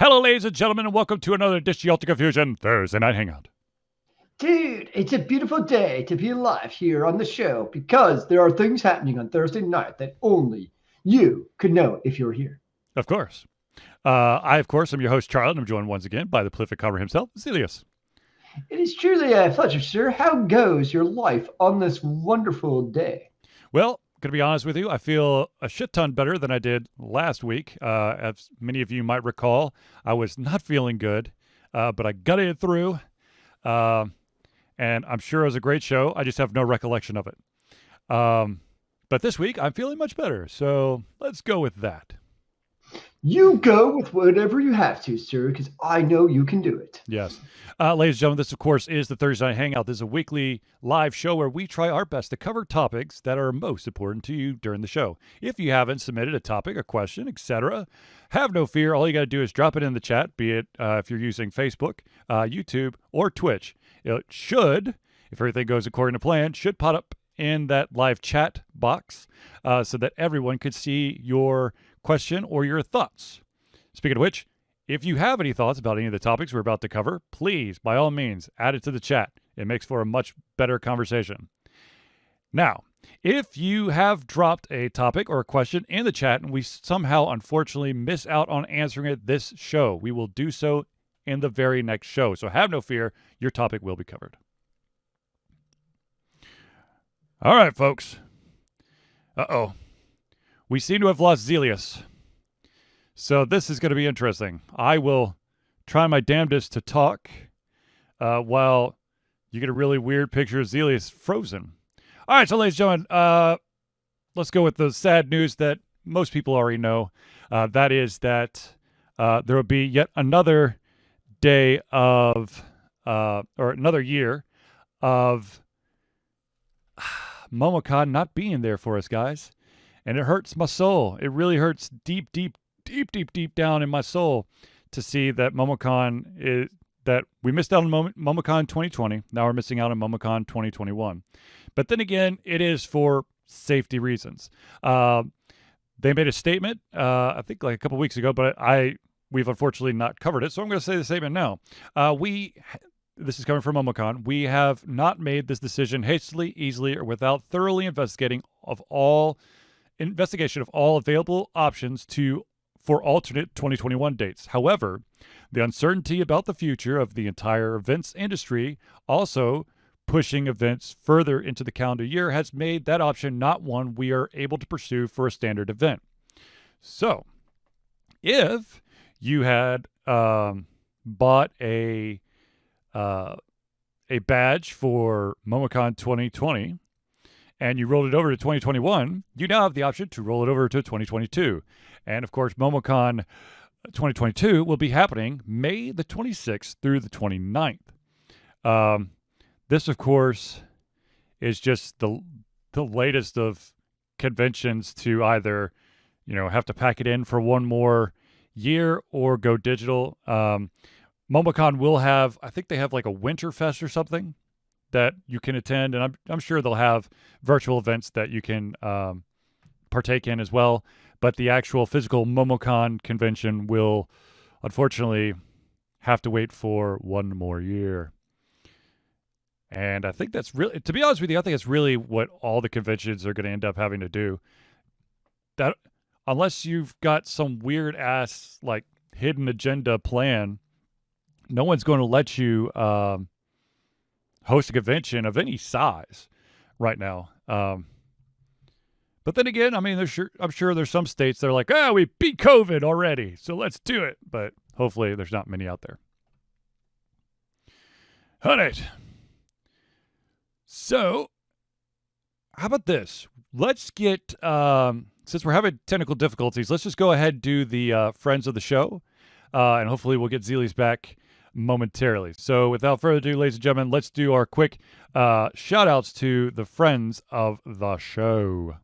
Hello, ladies and gentlemen, and welcome to another edition of Confusion Thursday Night Hangout. Dude, it's a beautiful day to be alive here on the show because there are things happening on Thursday night that only you could know if you're here. Of course. I, of course, am your host, Charlie, and I'm joined once again by the prolific cover himself, Zealeus. It is truly a pleasure, sir. How goes your life on this wonderful day? Well, going to be honest with you, I feel a shit ton better than I did last week. As many of you might recall, I was not feeling good, but I gutted it through, and I'm sure it was a great show. I just have no recollection of it. But this week, I'm feeling much better, so let's go with that. You go with whatever you have to, sir, because I know you can do it. Yes. Ladies and gentlemen, this, of course, is the Thursday Night Hangout. This is a weekly live show where we try our best to cover topics that are most important to you during the show. If you haven't submitted a topic, a question, etc., have no fear. All you got to do is drop it in the chat, be it if you're using Facebook, YouTube, or Twitch. It should, if everything goes according to plan, should pop up in that live chat box so that everyone could see your question or your thoughts. Speaking of which, if you have any thoughts about any of the topics we're about to cover, please, by all means, add it to the chat. It makes for a much better conversation. Now, if you have dropped a topic or a question in the chat and we somehow, unfortunately, miss out on answering it this show, we will do so in the very next show. So have no fear, your topic will be covered. All right, folks. Uh-oh. We seem to have lost Zealeus. So this is going to be interesting. I will try my damnedest to talk while you get a really weird picture of Zealeus frozen. All right, so ladies and gentlemen, let's go with the sad news that most people already know. That is that there will be yet another day of, or another year of MomoCon not being there for us, guys. And it hurts my soul. It really hurts deep down in my soul to see that MomoCon is that we missed out on MomoCon 2020. Now we're missing out on MomoCon 2021. But then again, it is for safety reasons. They made a statement, I think like a couple weeks ago, but we've unfortunately not covered it. So I'm going to say the statement now. This is coming from MomoCon. We have not made this decision hastily, easily, or without thoroughly investigation of all available options for alternate 2021 dates. However, the uncertainty about the future of the entire events industry, also pushing events further into the calendar year, has made that option not one we are able to pursue for a standard event. So, if you had bought a badge for MomoCon 2020, and you rolled it over to 2021, you now have the option to roll it over to 2022. And of course, MomoCon 2022 will be happening May the 26th through the 29th. This, of course, is just the latest of conventions to either, have to pack it in for one more year or go digital. MomoCon will have, I think they have like a winter fest or something that you can attend, and I'm sure they'll have virtual events that you can partake in as well. But the actual physical MomoCon convention will, unfortunately, have to wait for one more year. And I think that's really, to be honest with you, I think it's really what all the conventions are going to end up having to do. That unless you've got some weird ass like hidden agenda plan, no one's going to let you host a convention of any size right now. But then again, I mean, I'm sure there's some states that are like, we beat COVID already, so let's do it. But hopefully there's not many out there. All right. So, how about this? Let's get, since we're having technical difficulties, let's just go ahead and do the friends of the show. And hopefully we'll get Zealeus back momentarily. So without further ado, ladies and gentlemen, let's do our quick shout outs to the friends of the show.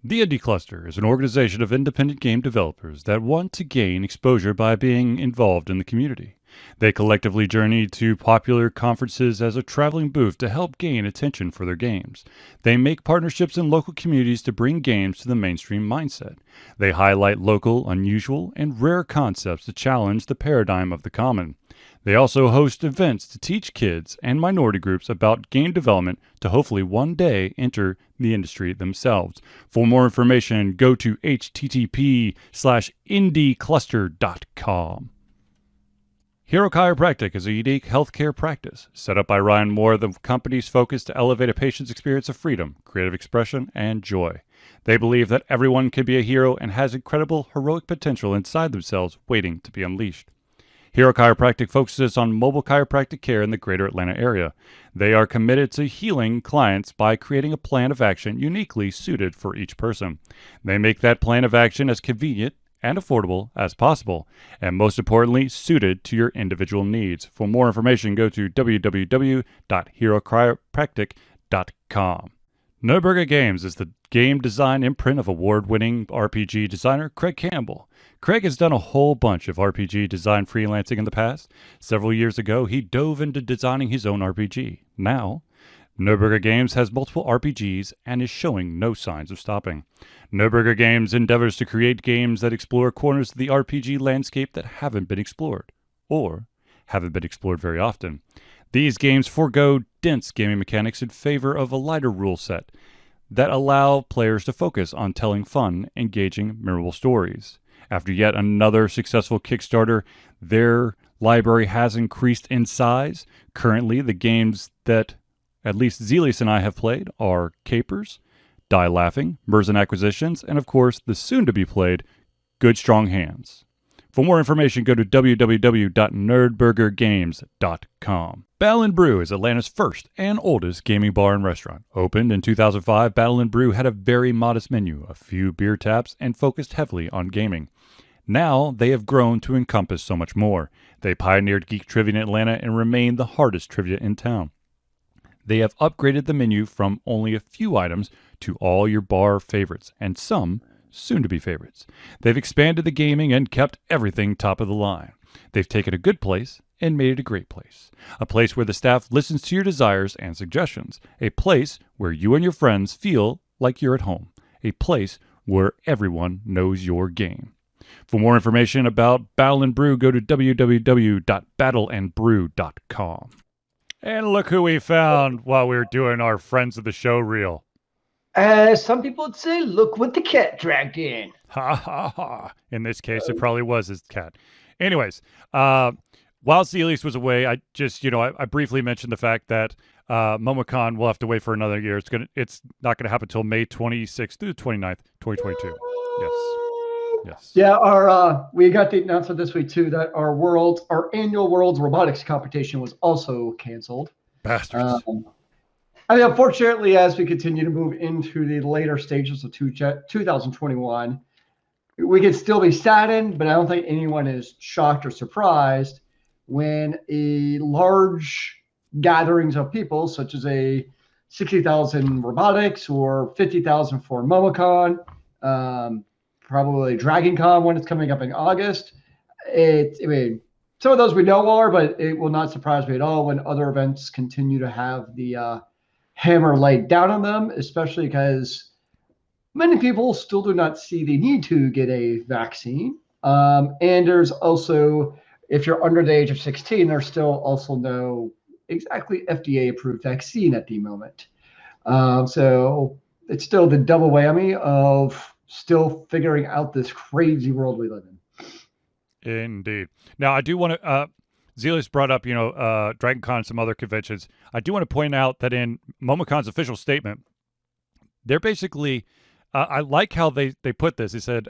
The Indie Cluster is an organization of independent game developers that want to gain exposure by being involved in the community. They collectively journey to popular conferences as a traveling booth to help gain attention for their games. They make partnerships in local communities to bring games to the mainstream mindset. They highlight local, unusual, and rare concepts to challenge the paradigm of the common. They also host events to teach kids and minority groups about game development to hopefully one day enter the industry themselves. For more information, go to http:/indiecluster.com. Hero Chiropractic is a unique healthcare practice set up by Ryan Moore, the company's focus to elevate a patient's experience of freedom, creative expression, and joy. They believe that everyone can be a hero and has incredible heroic potential inside themselves waiting to be unleashed. Hero Chiropractic focuses on mobile chiropractic care in the greater Atlanta area. They are committed to healing clients by creating a plan of action uniquely suited for each person. They make that plan of action as convenient and affordable as possible, and most importantly, suited to your individual needs. For more information, go to www.herochiropractic.com. Nerdburger Games is the game design imprint of award-winning RPG designer Craig Campbell. Craig has done a whole bunch of RPG design freelancing in the past. Several years ago, he dove into designing his own RPG. Now, Nerdburger Games has multiple RPGs and is showing no signs of stopping. Nerdburger Games endeavors to create games that explore corners of the RPG landscape that haven't been explored, or haven't been explored very often. These games forego dense gaming mechanics in favor of a lighter rule set that allow players to focus on telling fun, engaging, memorable stories. After yet another successful Kickstarter, their library has increased in size. Currently, the games that at least Zealeus and I have played are Capers, Die Laughing, Merzen Acquisitions, and of course, the soon-to-be-played Good Strong Hands. For more information, go to www.nerdburgergames.com. Battle & Brew is Atlanta's first and oldest gaming bar and restaurant. Opened in 2005, Battle & Brew had a very modest menu, a few beer taps, and focused heavily on gaming. Now, they have grown to encompass so much more. They pioneered geek trivia in Atlanta and remain the hardest trivia in town. They have upgraded the menu from only a few items to all your bar favorites, and some soon-to-be favorites. They've expanded the gaming and kept everything top of the line. They've taken a good place and made it a great place. A place where the staff listens to your desires and suggestions. A place where you and your friends feel like you're at home. A place where everyone knows your game. For more information about Battle & Brew, go to www.battleandbrew.com. And look who we found while we were doing our Friends of the Show reel. As some people would say, look what the cat dragged in. Ha ha ha. In this case, it probably was his cat. Anyways, while Zealeus was away, I just, I briefly mentioned the fact that MomoCon will have to wait for another year. It's not going to happen until May 26th through the 29th, 2022. Yes. Yeah, we got the announcement this week too that our annual World's Robotics competition was also canceled. Bastards. Unfortunately, as we continue to move into the later stages of 2021, we could still be saddened, but I don't think anyone is shocked or surprised when a large gatherings of people, such as a 60,000 Robotics or 50,000 for MomoCon, probably Dragon Con when it's coming up in August. Some of those we know are, but it will not surprise me at all when other events continue to have the hammer laid down on them, especially because many people still do not see the need to get a vaccine. And there's also, if you're under the age of 16, there's still also no exactly FDA-approved vaccine at the moment. So it's still the double whammy of still figuring out this crazy world we live in. Indeed. Now, I do want to... Zealeus brought up, Dragon Con and some other conventions. I do want to point out that in MomoCon's official statement, they're basically, I like how they put this. They said,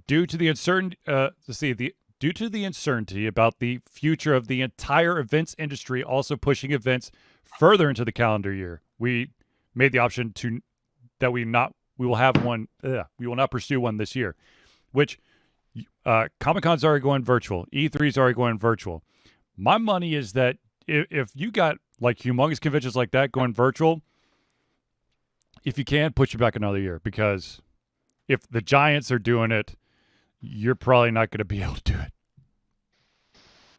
due to the uncertainty about the future of the entire events industry, also pushing events further into the calendar year, we made the option that we will not pursue one this year, which. Comic-Con's already going virtual. E3's already going virtual. My money is that if you got like humongous conventions like that going virtual, if you can, push it back another year, because if the Giants are doing it, you're probably not going to be able to do it.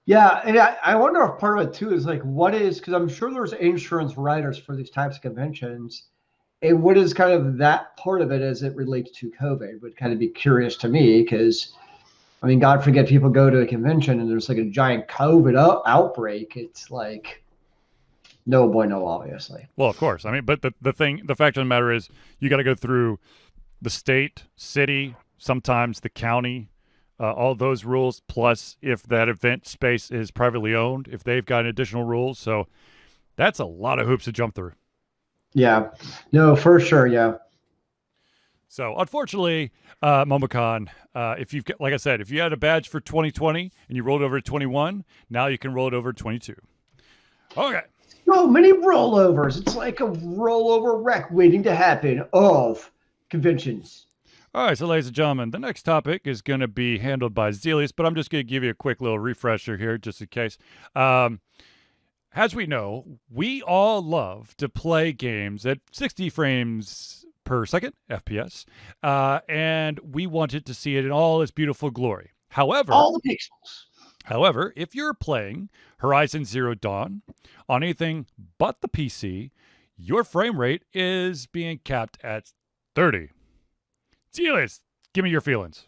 Yeah, and I wonder if part of it too is like what is, because I'm sure there's insurance riders for these types of conventions, and what is kind of that part of it as it relates to COVID would kind of be curious to me because, I mean, God forbid people go to a convention and there's like a giant COVID outbreak. It's like no bueno, obviously. Well, of course. I mean, but the fact of the matter is, you got to go through the state, city, sometimes the county, all those rules. Plus, if that event space is privately owned, if they've got additional rules, so that's a lot of hoops to jump through. Yeah, no, for sure. Yeah. So, unfortunately, MomoCon, if you've got, like I said, if you had a badge for 2020 and you rolled over to 21, now you can roll it over to 22. Okay. So many rollovers. It's like a rollover wreck waiting to happen of conventions. All right, so ladies and gentlemen, the next topic is going to be handled by Zealeus, but I'm just going to give you a quick little refresher here just in case. As we know, we all love to play games at 60 frames per second, FPS, and we wanted to see it in all its beautiful glory. However, all the pixels. However, if you're playing Horizon Zero Dawn on anything but the PC, your frame rate is being capped at 30. Zealeus, give me your feelings.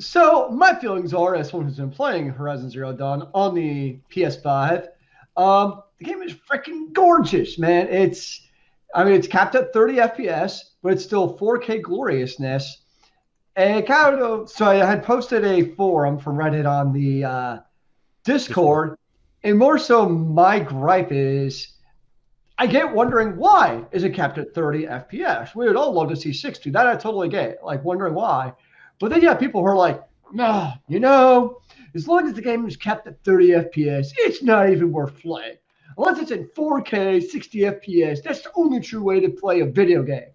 So my feelings are, as someone who's been playing Horizon Zero Dawn on the PS5, the game is freaking gorgeous, man. It's capped at 30 FPS, but it's still 4K gloriousness. And kind of, so I had posted a forum from Reddit on the Discord, and more so my gripe is I get wondering why is it capped at 30 FPS? We would all love to see 60. That I totally get, like wondering why. But then you have people who are like, no, as long as the game is capped at 30 FPS, it's not even worth playing. Unless it's in 4K, 60 FPS, that's the only true way to play a video game.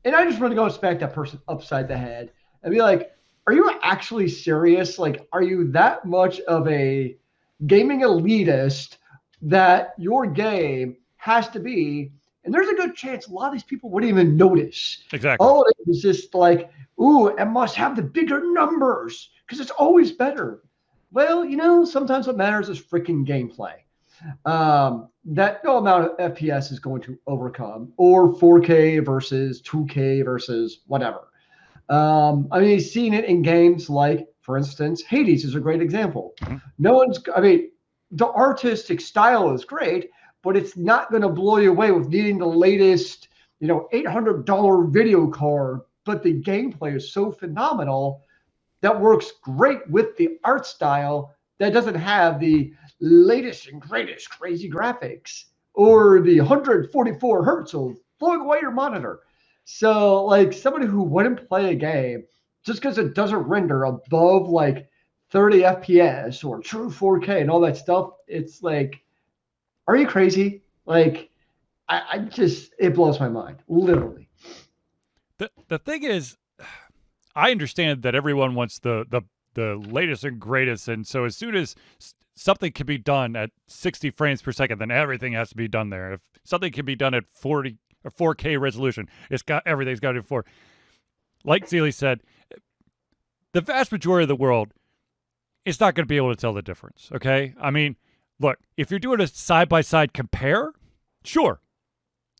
And I just want to go smack that person upside the head and be like, are you actually serious? Like, are you that much of a gaming elitist that your game has to be? And there's a good chance a lot of these people wouldn't even notice. Exactly. All it is just like, ooh, it must have the bigger numbers because it's always better. Well, sometimes what matters is freaking gameplay. That no amount of FPS is going to overcome, or 4K versus 2K versus whatever. You've seen it in games like, for instance, Hades is a great example. The artistic style is great, but it's not going to blow you away with needing the latest, $800 video card. But the gameplay is so phenomenal that works great with the art style that doesn't have the latest and greatest crazy graphics or the 144 hertz of blowing away your monitor. So like somebody who wouldn't play a game just because it doesn't render above like 30 FPS or true 4K and all that stuff, it's like, are you crazy? Like, it blows my mind, literally. The thing is, I understand that everyone wants the latest and greatest, and so as soon as something can be done at 60 frames per second, then everything has to be done there. If something can be done at 40 or 4K resolution, everything's got to be 4. Like Zealeus said, the vast majority of the world is not going to be able to tell the difference. Okay, I mean, look, if you're doing a side-by-side compare, sure,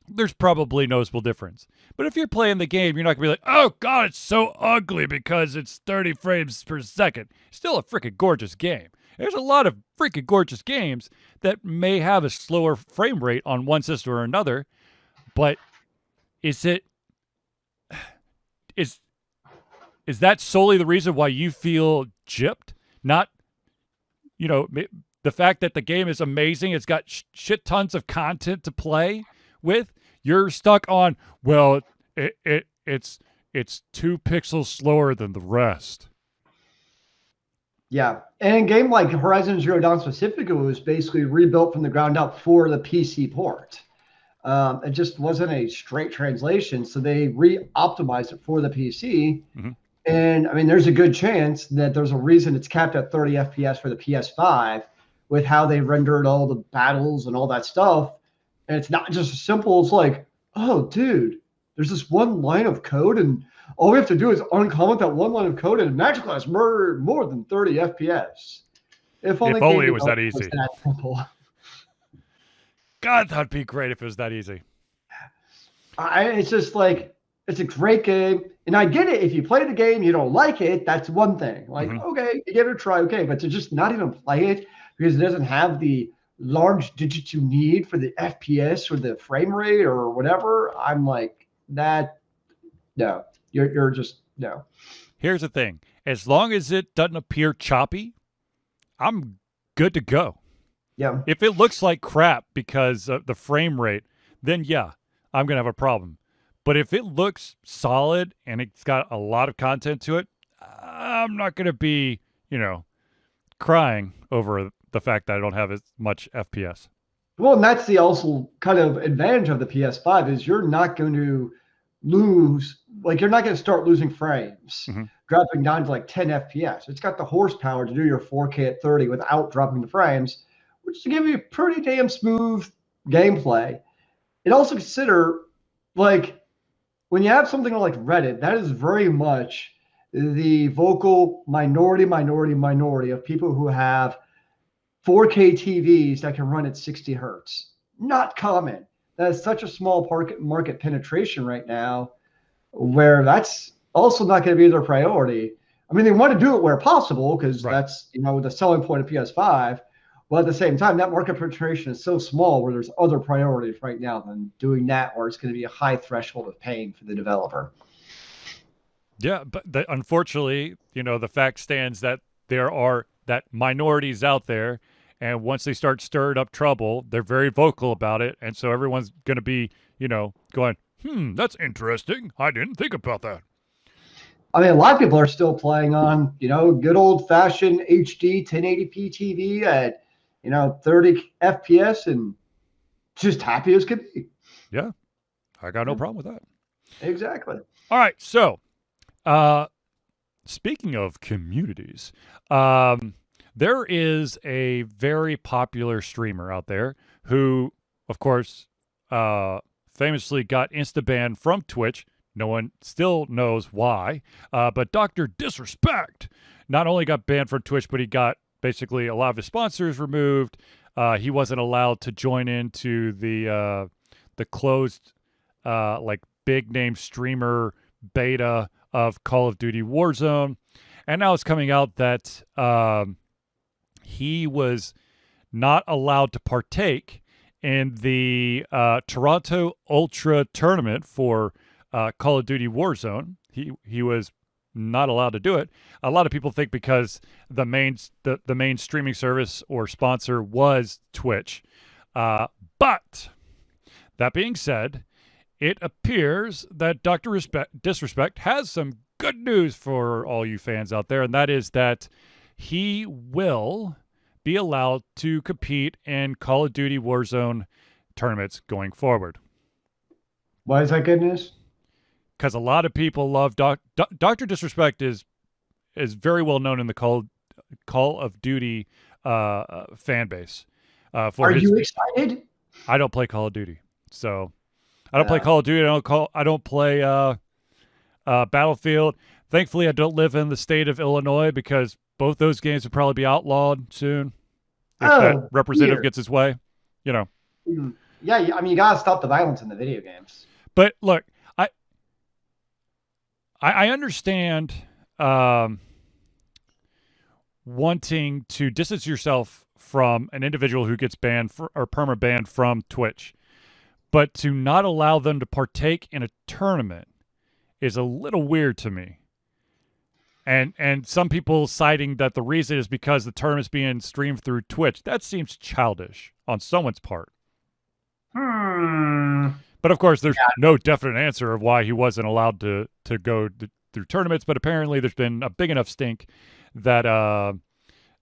there's probably noticeable difference. But if you're playing the game, you're not going to be like, oh, God, it's so ugly because it's 30 frames per second. It's still a freaking gorgeous game. There's a lot of freaking gorgeous games that may have a slower frame rate on one system or another, but is that solely the reason why you feel gypped? Not, the fact that the game is amazing, it's got shit tons of content to play with. You're stuck on, well, it's 2 pixels slower than the rest. Yeah, and a game like Horizon Zero Dawn specifically was basically rebuilt from the ground up for the PC port. It just wasn't a straight translation, so they re-optimized it for the PC. Mm-hmm. And there's a good chance that there's a reason it's capped at 30 FPS for the PS5 with how they rendered all the battles and all that stuff. And it's not just as simple as like, oh, dude, there's this one line of code, and all we have to do is uncomment that one line of code, and it magically has more than 30 FPS. If only If game only it was that development was easy. that simple. God, that'd be great if it was that easy. It's just like, it's a great game. And I get it. If you play the game, you don't like it, that's one thing. Like, okay, you give it a try, okay. But to just not even play it because it doesn't have the large digits you need for the FPS or the frame rate or whatever, I'm like, that, no. You're just, no. Here's the thing. As long as it doesn't appear choppy, I'm good to go. Yeah. If it looks like crap because of the frame rate, then yeah, I'm going to have a problem. But if it looks solid and it's got a lot of content to it, I'm not going to be, crying over the fact that I don't have as much FPS. Well, and that's the also kind of advantage of the PS5 is you're not going to lose, like you're not going to start losing frames, dropping down to like 10 FPS. It's got the horsepower to do your 4K at 30 without dropping the frames, which to give you pretty damn smooth gameplay. And also consider, like, when you have something like Reddit, that is very much the vocal minority of people who have 4K TVs that can run at 60 hertz. Not common. That is such a small market penetration right now where that's also not going to be their priority. I mean, they want to do it where possible because that's, the selling point of PS5. But at the same time, that market penetration is so small where there's other priorities right now than doing that, where it's going to be a high threshold of pain for the developer. Yeah, but unfortunately, the fact stands that there are that minorities out there, and once they start stirring up trouble, they're very vocal about it, and so everyone's going to be, going, that's interesting. I didn't think about that. I mean, a lot of people are still playing on, good old-fashioned HD 1080p TV at 30 FPS and just happy as could be. Yeah, I got no problem with that. Exactly. All right, so speaking of communities, there is a very popular streamer out there who, of course, famously got insta-banned from Twitch. No one still knows why, but Dr. Disrespect not only got banned from Twitch, but he got basically a lot of his sponsors removed. He wasn't allowed to join into the closed, big name streamer beta of Call of Duty Warzone. And now it's coming out that he was not allowed to partake in the Toronto Ultra tournament for Call of Duty Warzone. He was not allowed to do it. A lot of people think because the main streaming service or sponsor was Twitch. But that being said, it appears that Dr. Disrespect has some good news for all you fans out there, and that is that he will be allowed to compete in Call of Duty Warzone tournaments going forward. Why is that good news? Because a lot of people love Dr. Disrespect is very well known in the Call of Duty fan base. Are you excited? I don't play Call of Duty, so I don't play Call of Duty. I don't play Battlefield. Thankfully, I don't live in the state of Illinois because both those games would probably be outlawed soon if that representative gets his way. Yeah, I mean, you gotta stop the violence in the video games. But look, I understand wanting to distance yourself from an individual who gets banned or perma-banned from Twitch, but to not allow them to partake in a tournament is a little weird to me. And some people citing that the reason is because the tournament's being streamed through Twitch. That seems childish on someone's part. But of course, there's no definite answer of why he wasn't allowed to go through tournaments. But apparently, there's been a big enough stink that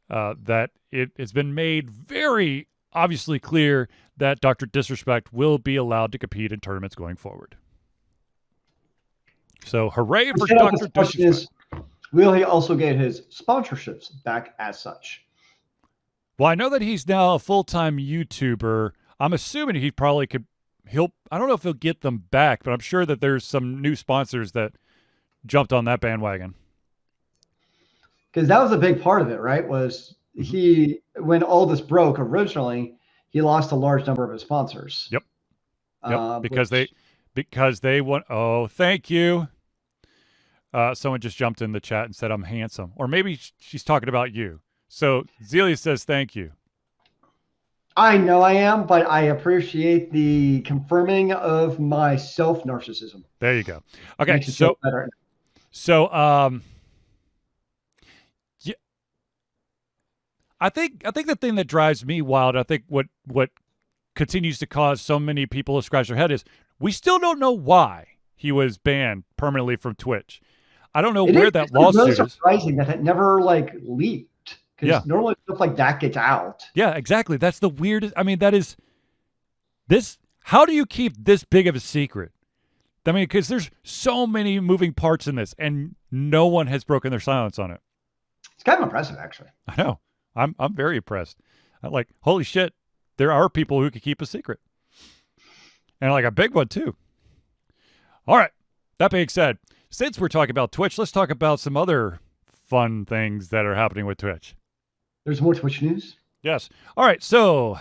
that it has been made very obviously clear that Dr. Disrespect will be allowed to compete in tournaments going forward. So, hooray for Dr. Disrespect! Will he also get his sponsorships back as such? Well, I know that he's now a full-time YouTuber. I'm assuming he probably could I don't know if he'll get them back, but I'm sure that there's some new sponsors that jumped on that bandwagon. Because that was a big part of it, right? Was when all this broke originally, he lost a large number of his sponsors. Yep. Because they want. Oh, thank you. Someone just jumped in the chat and said I'm handsome, or maybe she's talking about you. So Zealeus says thank you. I know I am, but I appreciate the confirming of my self-narcissism. There you go. Okay, so yeah, I think the thing that drives me wild, I think what continues to cause so many people to scratch their head is we still don't know why he was banned permanently from Twitch. I don't know where that lawsuit is. It's surprising that it never leaked. Because normally stuff like that gets out. Yeah, exactly. That's the weirdest. I mean, that is this. How do you keep this big of a secret? I mean, because there's so many moving parts in this, and no one has broken their silence on it. It's kind of impressive, actually. I know. I'm very impressed. I'm like, holy shit, there are people who can keep a secret, and like a big one too. All right. That being said, since we're talking about Twitch, let's talk about some other fun things that are happening with Twitch. There's more Twitch news? Yes. All right. So,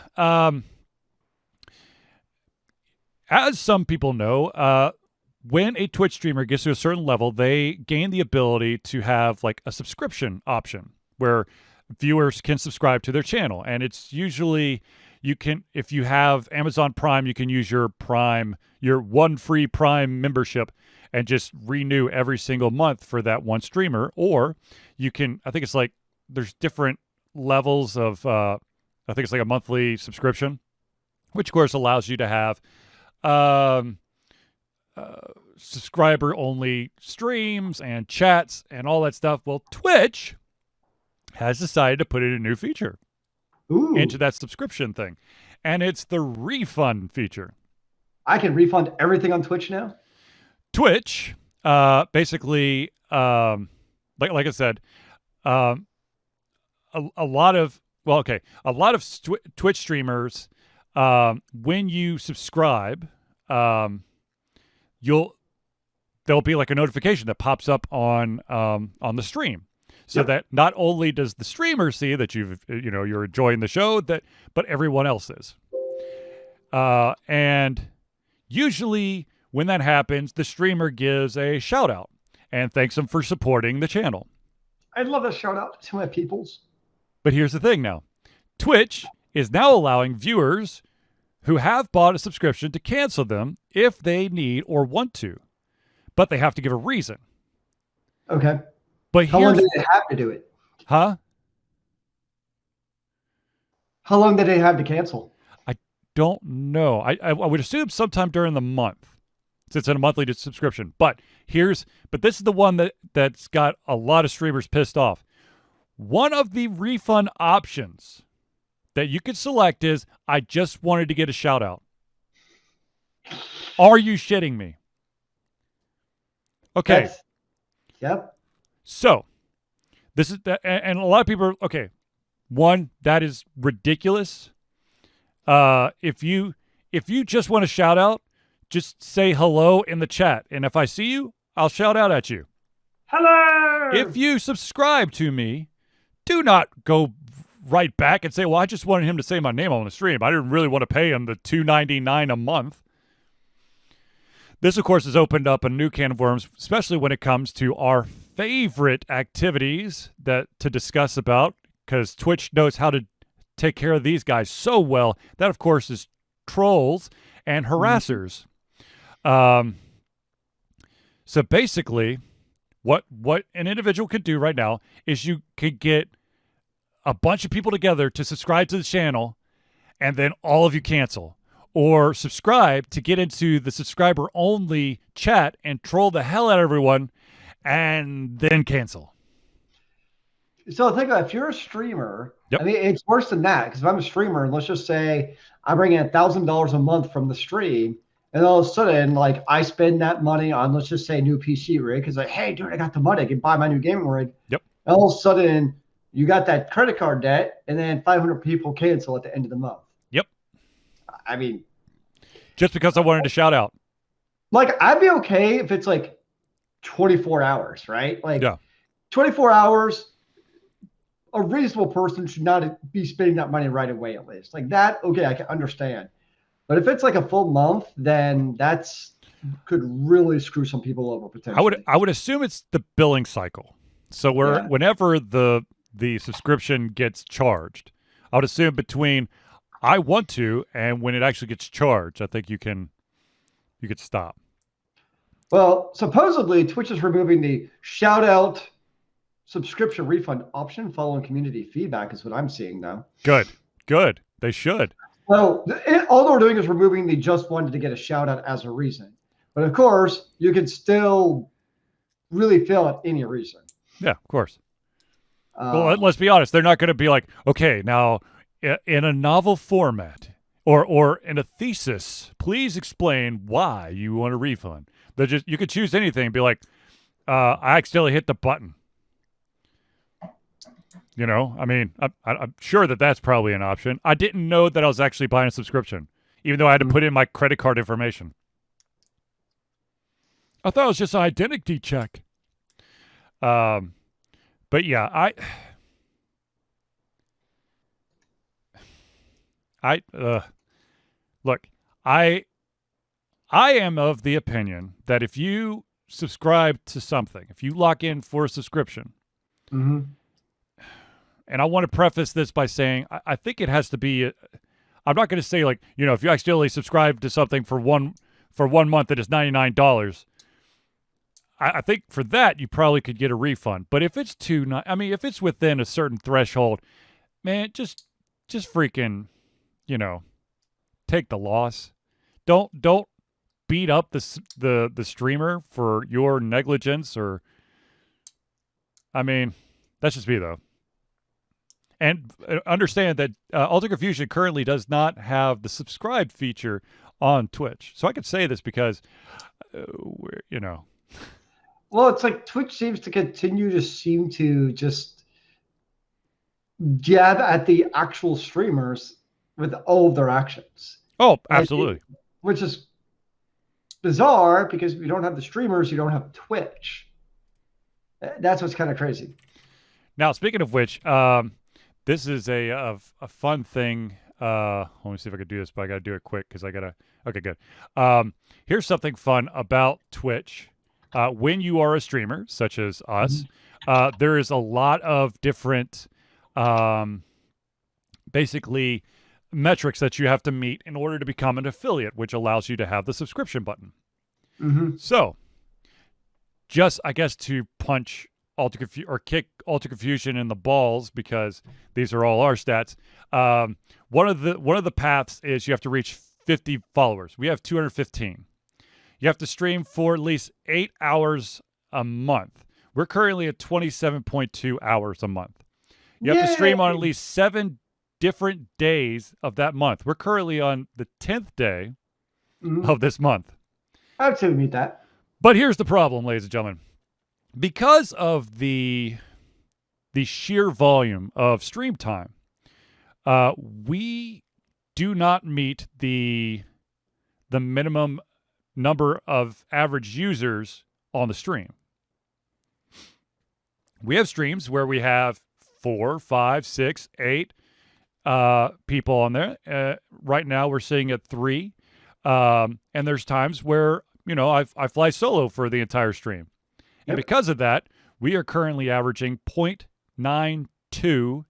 as some people know, when a Twitch streamer gets to a certain level, they gain the ability to have like a subscription option where viewers can subscribe to their channel. And it's usually if you have Amazon Prime, you can use your one free Prime membership and just renew every single month for that one streamer. Or you can, I think it's like, there's different levels of, I think it's like a monthly subscription, which of course allows you to have subscriber only streams and chats and all that stuff. Well, Twitch has decided to put in a new feature into that subscription thing, and it's the refund feature. I can refund everything on Twitch now? Twitch, basically, like I said, a lot of Twitch streamers, when you subscribe, there'll be like a notification that pops up on the stream, so that not only does the streamer see that you're enjoying the show, but everyone else is. And usually when that happens, the streamer gives a shout out and thanks them for supporting the channel. I'd love a shout out to my peoples. But here's the thing now. Twitch is now allowing viewers who have bought a subscription to cancel them if they need or want to. But they have to give a reason. Okay. But how long did they have to do it? Huh? How long did they have to cancel? I don't know. I would assume sometime during the month, since it's a monthly subscription. But this is the one that's got a lot of streamers pissed off. One of the refund options that you could select is, I just wanted to get a shout out. Are you shitting me? Okay. Yes. Yep. So this is, and a lot of people are, okay. One, that is ridiculous. If you just want to shout out, just say hello in the chat. And if I see you, I'll shout out at you. Hello. If you subscribe to me, do not go right back and say, well, I just wanted him to say my name on the stream. I didn't really want to pay him the $2.99 a month. This, of course, has opened up a new can of worms, especially when it comes to our favorite activities to discuss about, because Twitch knows how to take care of these guys so well. That, of course, is trolls and harassers. So basically, what an individual could do right now is you could get a bunch of people together to subscribe to the channel, and then all of you cancel. Or subscribe to get into the subscriber-only chat and troll the hell out of everyone, and then cancel. So think about it, if you're a streamer, yep. I mean, it's worse than that. Because if I'm a streamer, and let's just say I bring in $1,000 a month from the stream, and all of a sudden, like, I spend that money on, let's just say, a new PC rig, because like, hey, dude, I got the money, I can buy my new gaming rig. Yep. And all of a sudden, you got that credit card debt, and then 500 people cancel at the end of the month. Yep. I mean, Just because I wanted to shout out. Like, I'd be okay if it's like 24 hours, right? Like, Yeah. 24 hours, a reasonable person should not be spending that money right away, at least. Like that, okay, I can understand. But if it's like a full month, then that's could really screw some people over potentially. I would assume it's the billing cycle. So whenever the subscription gets charged, I would assume between I want to and when it actually gets charged, I think you could stop. Well, supposedly Twitch is removing the shout out subscription refund option following community feedback is what I'm seeing now. Good. They should. Well, all they're doing is removing the just wanted to get a shout out as a reason. But of course, you can still really fail at any reason. Yeah, of course. Well, let's be honest. They're not going to be like, okay, now in a novel format or in a thesis, please explain why you want a refund. You could choose anything and be like, I accidentally hit the button. You know, I mean, I'm sure that's probably an option. I didn't know that I was actually buying a subscription, even though I had to put in my credit card information. I thought it was just an identity check. But yeah, look, I am of the opinion that if you subscribe to something, if you lock in for a subscription, and I want to preface this by saying I think it has to be. I'm not going to say like, you know, if you accidentally subscribe to something for 1 month that is $99. I think for that you probably could get a refund. But if it's if it's within a certain threshold, man, just freaking, you know, take the loss. Don't beat up the streamer for your negligence or. I mean, that's just me though. And understand that Altered Confusion currently does not have the subscribe feature on Twitch. So I could say this because, you know. Well, it's like Twitch seems to continue to just jab at the actual streamers with all of their actions. Oh, absolutely. Which is bizarre because if you don't have the streamers, you don't have Twitch. That's what's kind of crazy. Now, speaking of which, this is a fun thing. Let me see if I can do this, but I got to do it quick because I got to. Okay, good. Here's something fun about Twitch. When you are a streamer, such as us, there is a lot of different, basically, metrics that you have to meet in order to become an affiliate, which allows you to have the subscription button. So, just I guess to punch kick Altered Confusion in the balls because these are all our stats. One of the paths is you have to reach 50 followers. We have 215. You have to stream for at least 8 hours a month. We're currently at 27.2 hours a month. You have to stream on at least 7 different days of that month. We're currently on the 10th day of this month. I would say we meet that. But here's the problem, ladies and gentlemen. Because of the sheer volume of stream time, we do not meet the minimum number of average users on the stream. We have streams where we have 4, 5, 6, 8 people on there. Right now we're sitting at 3. And there's times where, you know, I fly solo for the entire stream. And because of that, we are currently averaging 0.92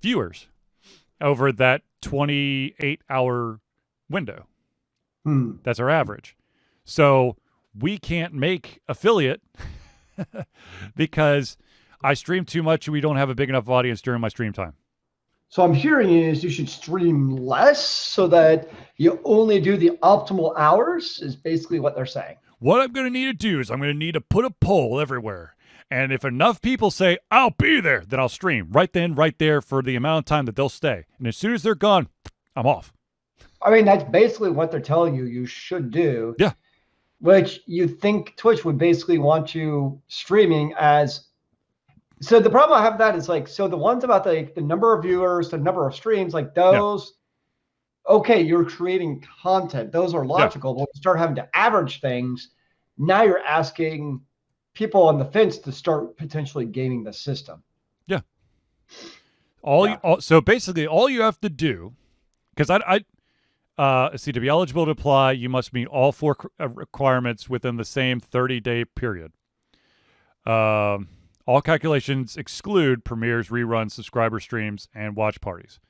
viewers over that 28-hour window. That's our average. So we can't make affiliate because I stream too much and we don't have a big enough audience during my stream time. So I'm hearing is you should stream less so that you only do the optimal hours is basically what they're saying. What I'm going to need to do is I'm going to need to put a poll everywhere. And if enough people say, I'll be there, then I'll stream right then, right there for the amount of time that they'll stay. And as soon as they're gone, I'm off. I mean, that's basically what they're telling you should do. Yeah. Which you think Twitch would basically want you streaming as. So the problem I have with that is like, so the ones about the number of viewers, the number of streams, like those, okay, you're creating content. Those are Yeah. logical. But when you start having to average things, now you're asking people on the fence to start potentially gaming the system. Yeah. Yeah. So basically, all you have to do, because see, to be eligible to apply, you must meet all four requirements within the same 30-day period. All calculations exclude premieres, reruns, subscriber streams, and watch parties.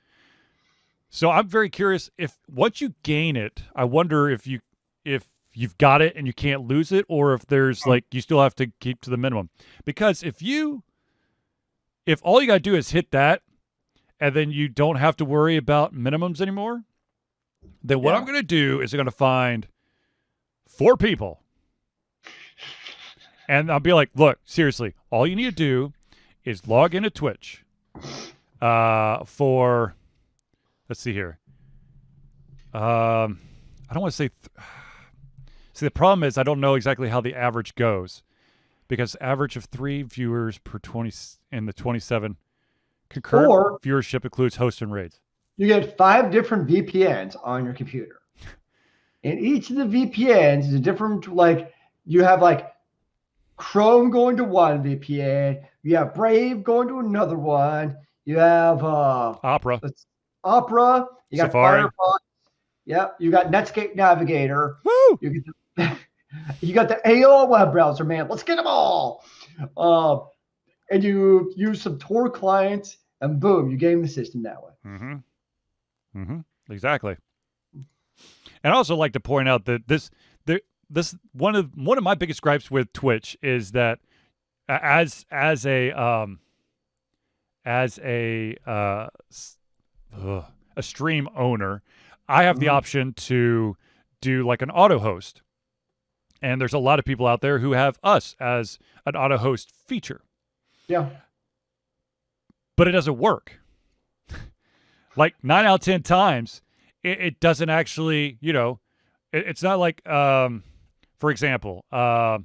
So I'm very curious if once you gain it, I wonder if you've got it and you can't lose it, or if there's like you still have to keep to the minimum. Because if all you gotta do is hit that, and then you don't have to worry about minimums anymore, then what I'm gonna do is I'm gonna find 4 people. And I'll be like, look, seriously, all you need to do is log into Twitch for, let's see here. I don't want to say, see, the problem is I don't know exactly how the average goes, because average of 3 viewers per 20 in the 27 concurrent viewership includes hosts and raids. You get 5 different VPNs on your computer. And each of the VPNs is a different, like, you have like Chrome going to one VPN, you have Brave going to another one, you have Opera, you got Safari. Firefox, yep, you got Netscape Navigator. Woo! You got the AOL web browser, man. Let's get them all. And you use some Tor clients, and boom, you game the system that way. Exactly. And I also like to point out that this one of my biggest gripes with Twitch is that as a stream owner, I have the option to do like an auto host, and there's a lot of people out there who have us as an auto host feature. Yeah, but it doesn't work. Like 9 out of 10 times, it doesn't actually, it's not like, for example, I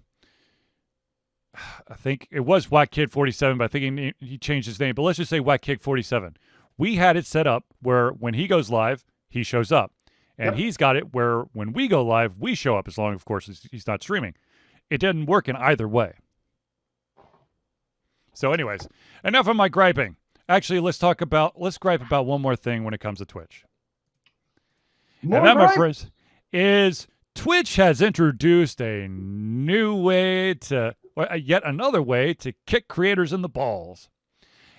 think it was Whack Kid 47, but I think he changed his name. But let's just say Whack Kid 47. We had it set up where when he goes live, he shows up. And he's got it where when we go live, we show up, as long, of course, as he's not streaming. It didn't work in either way. So anyways, enough of my griping. Actually, let's gripe about one more thing when it comes to Twitch. And that, my friends, is Twitch has introduced a new way yet another way to kick creators in the balls.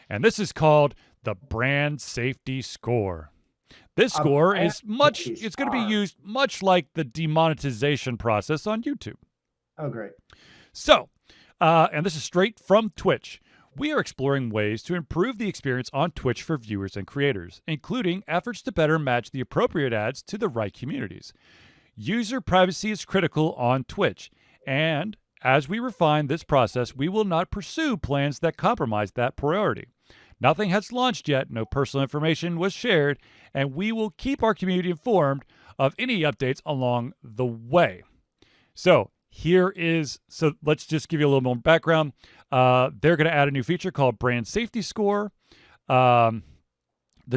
And this is called the brand safety score. This score is it's going to be used much like the demonetization process on YouTube. Oh, great. So, and this is straight from Twitch. We are exploring ways to improve the experience on Twitch for viewers and creators, including efforts to better match the appropriate ads to the right communities. User privacy is critical on Twitch, and as we refine this process, we will not pursue plans that compromise that priority. Nothing has launched yet, no personal information was shared, and we will keep our community informed of any updates along the way. So let's just give you a little more background. They're going to add a new feature called Brand Safety Score. The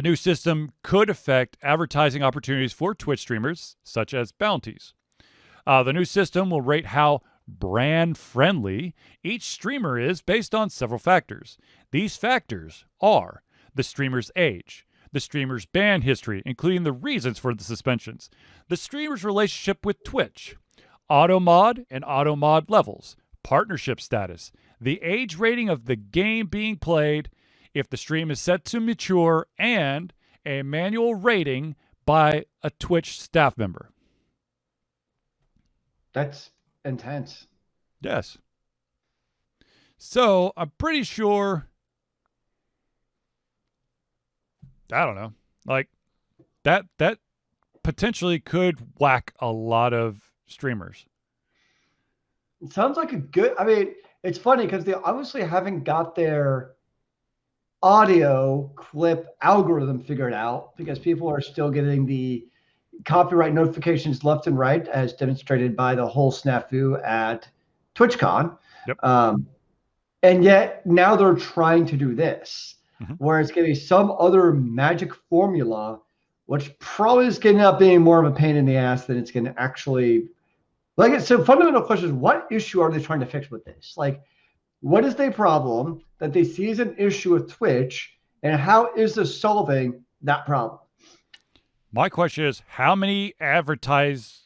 new system could affect advertising opportunities for Twitch streamers, such as bounties. The new system will rate how brand-friendly each streamer is based on several factors. These factors are the streamer's age, the streamer's ban history, including the reasons for the suspensions, the streamer's relationship with Twitch, auto-mod and auto-mod levels, partnership status, the age rating of the game being played, if the stream is set to mature, and a manual rating by a Twitch staff member. That's intense. Yes. So I'm pretty sure, I don't know, like that potentially could whack a lot of streamers. It sounds like it's funny because they obviously haven't got their audio clip algorithm figured out, because people are still getting the copyright notifications left and right, as demonstrated by the whole snafu at TwitchCon. Yep. And yet now they're trying to do this, where it's going to be some other magic formula which probably is going to end up being more of a pain in the ass than it's going to actually. Like, so fundamental question is, what issue are they trying to fix with this? Like, what is the problem that they see as an issue with Twitch, and how is this solving that problem? My question is, how many advertisers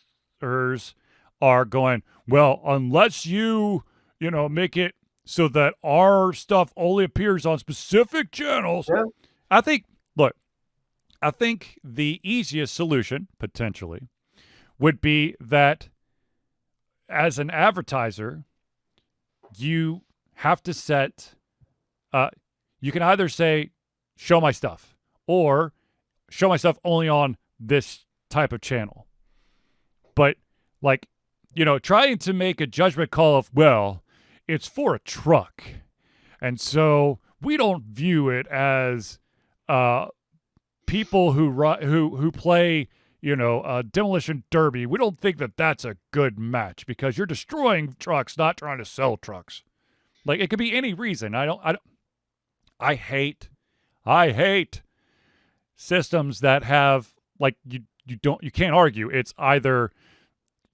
are going, well, unless you make it so that our stuff only appears on specific channels. Yeah. I think the easiest solution, potentially, would be that as an advertiser, you have to set, you can either say, show my stuff, or show my stuff only on this type of channel. But, like, trying to make a judgment call of, well, it's for a truck, and so we don't view it as people who play, demolition derby. We don't think that that's a good match because you're destroying trucks, not trying to sell trucks. Like, it could be any reason. I hate systems that have, like, you can't argue. It's either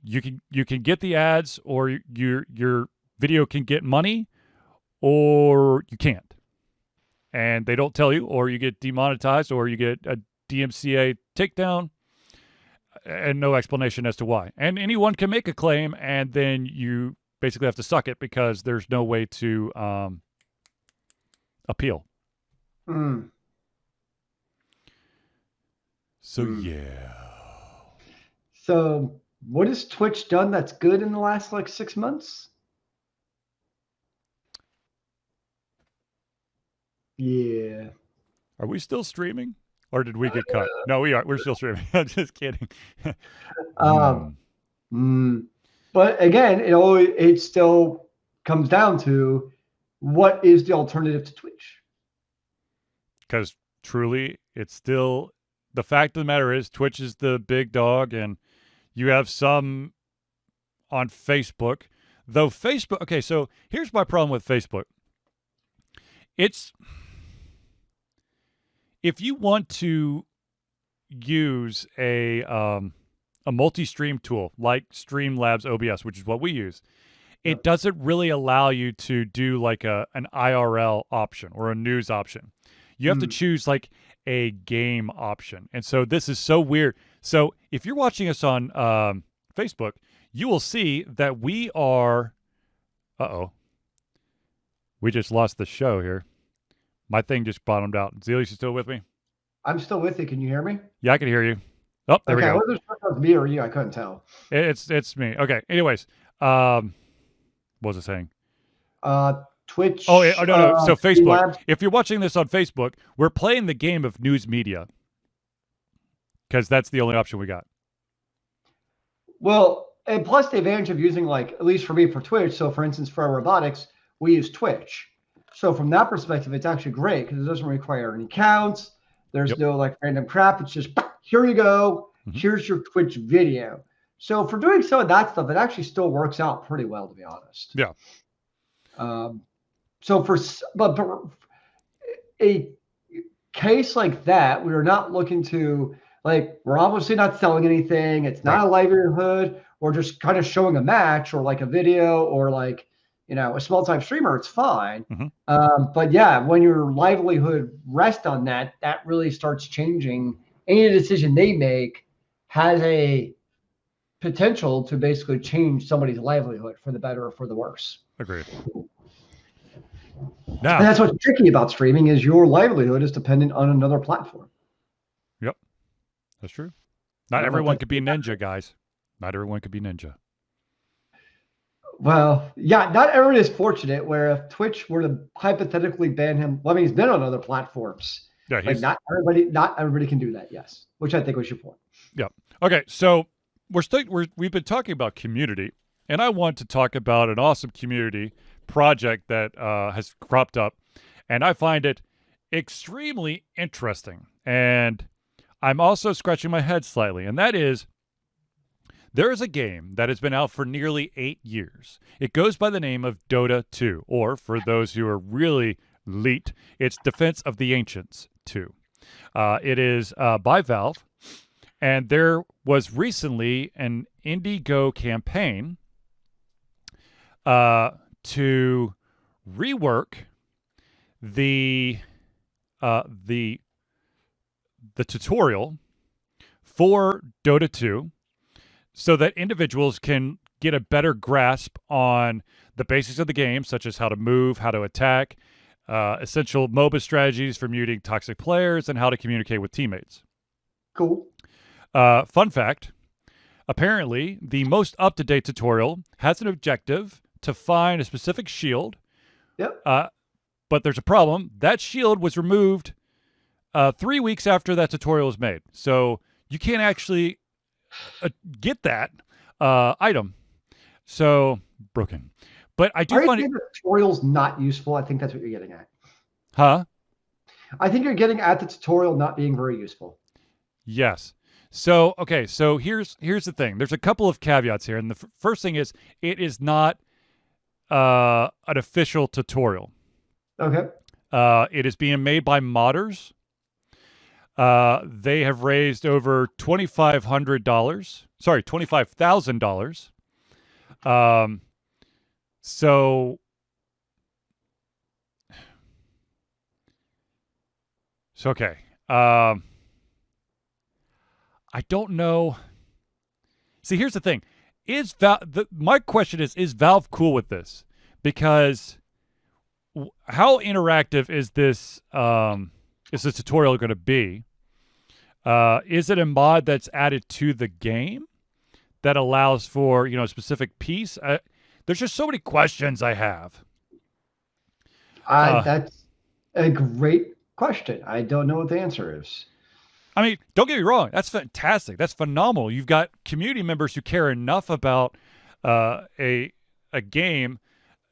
you can get the ads, or your video can get money, or you can't. And they don't tell you, or you get demonetized, or you get a DMCA takedown, and no explanation as to why. And anyone can make a claim, and then you basically have to suck it because there's no way to appeal. So yeah. So what has Twitch done that's good in the last 6 months? Yeah. Are we still streaming, or did we get cut? No, we are. We're still streaming. I'm just kidding. But again, it still comes down to, what is the alternative to Twitch? Because truly, it's still, the fact of the matter is, Twitch is the big dog, and you have some on Facebook. Though Facebook, okay, so here's my problem with Facebook. If you want to use a multi-stream tool like Streamlabs OBS, which is what we use, it doesn't really allow you to do like an IRL option or a news option. You have to choose like a game option. And so this is so weird. So if you're watching us on Facebook, you will see that we are, we just lost the show here. My thing just bottomed out. Zealeus, you still with me? I'm still with you. Can you hear me? Yeah, I can hear you. Oh, there we go. Whether it's me or you, I couldn't tell. It's me. Okay. Anyways, what was I saying? Twitch. No. So Facebook. Labs. If you're watching this on Facebook, we're playing the game of news media because that's the only option we got. Well, and plus the advantage of using, at least for me, for Twitch. So, for instance, for our robotics, we use Twitch. So from that perspective, it's actually great because it doesn't require any counts. There's no random crap. It's just, here you go. Here's your Twitch video. So for doing some of that stuff, it actually still works out pretty well, to be honest. Yeah. So but a case like that, we are not looking to, we're obviously not selling anything. It's not a livelihood. We're just kind of showing a match or a video or a small-time streamer, it's fine. But yeah, when your livelihood rests on that, that really starts changing. Any decision they make has a potential to basically change somebody's livelihood for the better or for the worse. Agreed. Now, and that's what's tricky about streaming, is your livelihood is dependent on another platform. Yep, that's true. Not everyone could be Ninja, guys. Not everyone could be Ninja. Well, yeah, not everyone is fortunate where if Twitch were to hypothetically ban him, well, I mean, he's been on other platforms. Yeah, not everybody can do that, yes, which I think was your point. Yeah. Okay, so we've been talking about community, and I want to talk about an awesome community project that has cropped up, and I find it extremely interesting. And I'm also scratching my head slightly, and that is, there is a game that has been out for nearly 8 years. It goes by the name of Dota 2, or for those who are really elite, it's Defense of the Ancients 2. It is by Valve, And there was recently an Indigo campaign to rework the the tutorial for Dota 2 so that individuals can get a better grasp on the basics of the game, such as how to move, how to attack, essential MOBA strategies for muting toxic players, and how to communicate with teammates. Cool. Fun fact, apparently the most up-to-date tutorial has an objective to find a specific shield. Yep. But there's a problem. That shield was removed 3 weeks after that tutorial was made. So you can't actually get that item. So broken. But I do find the tutorial's not useful. I think that's what you're getting at. Huh? I think you're getting at the tutorial not being very useful. Yes. So, okay, so here's the thing. There's a couple of caveats here. And the first thing is it is not an official tutorial. Okay. It is being made by modders. They have raised over $2,500. Sorry, $25,000. So okay. I don't know. See, here's the thing. My question is Valve cool with this? Because how interactive is this tutorial going to be? Is it a mod that's added to the game that allows for, a specific piece? There's just so many questions I have. That's a great question. I don't know what the answer is. I mean, don't get me wrong. That's fantastic. That's phenomenal. You've got community members who care enough about a game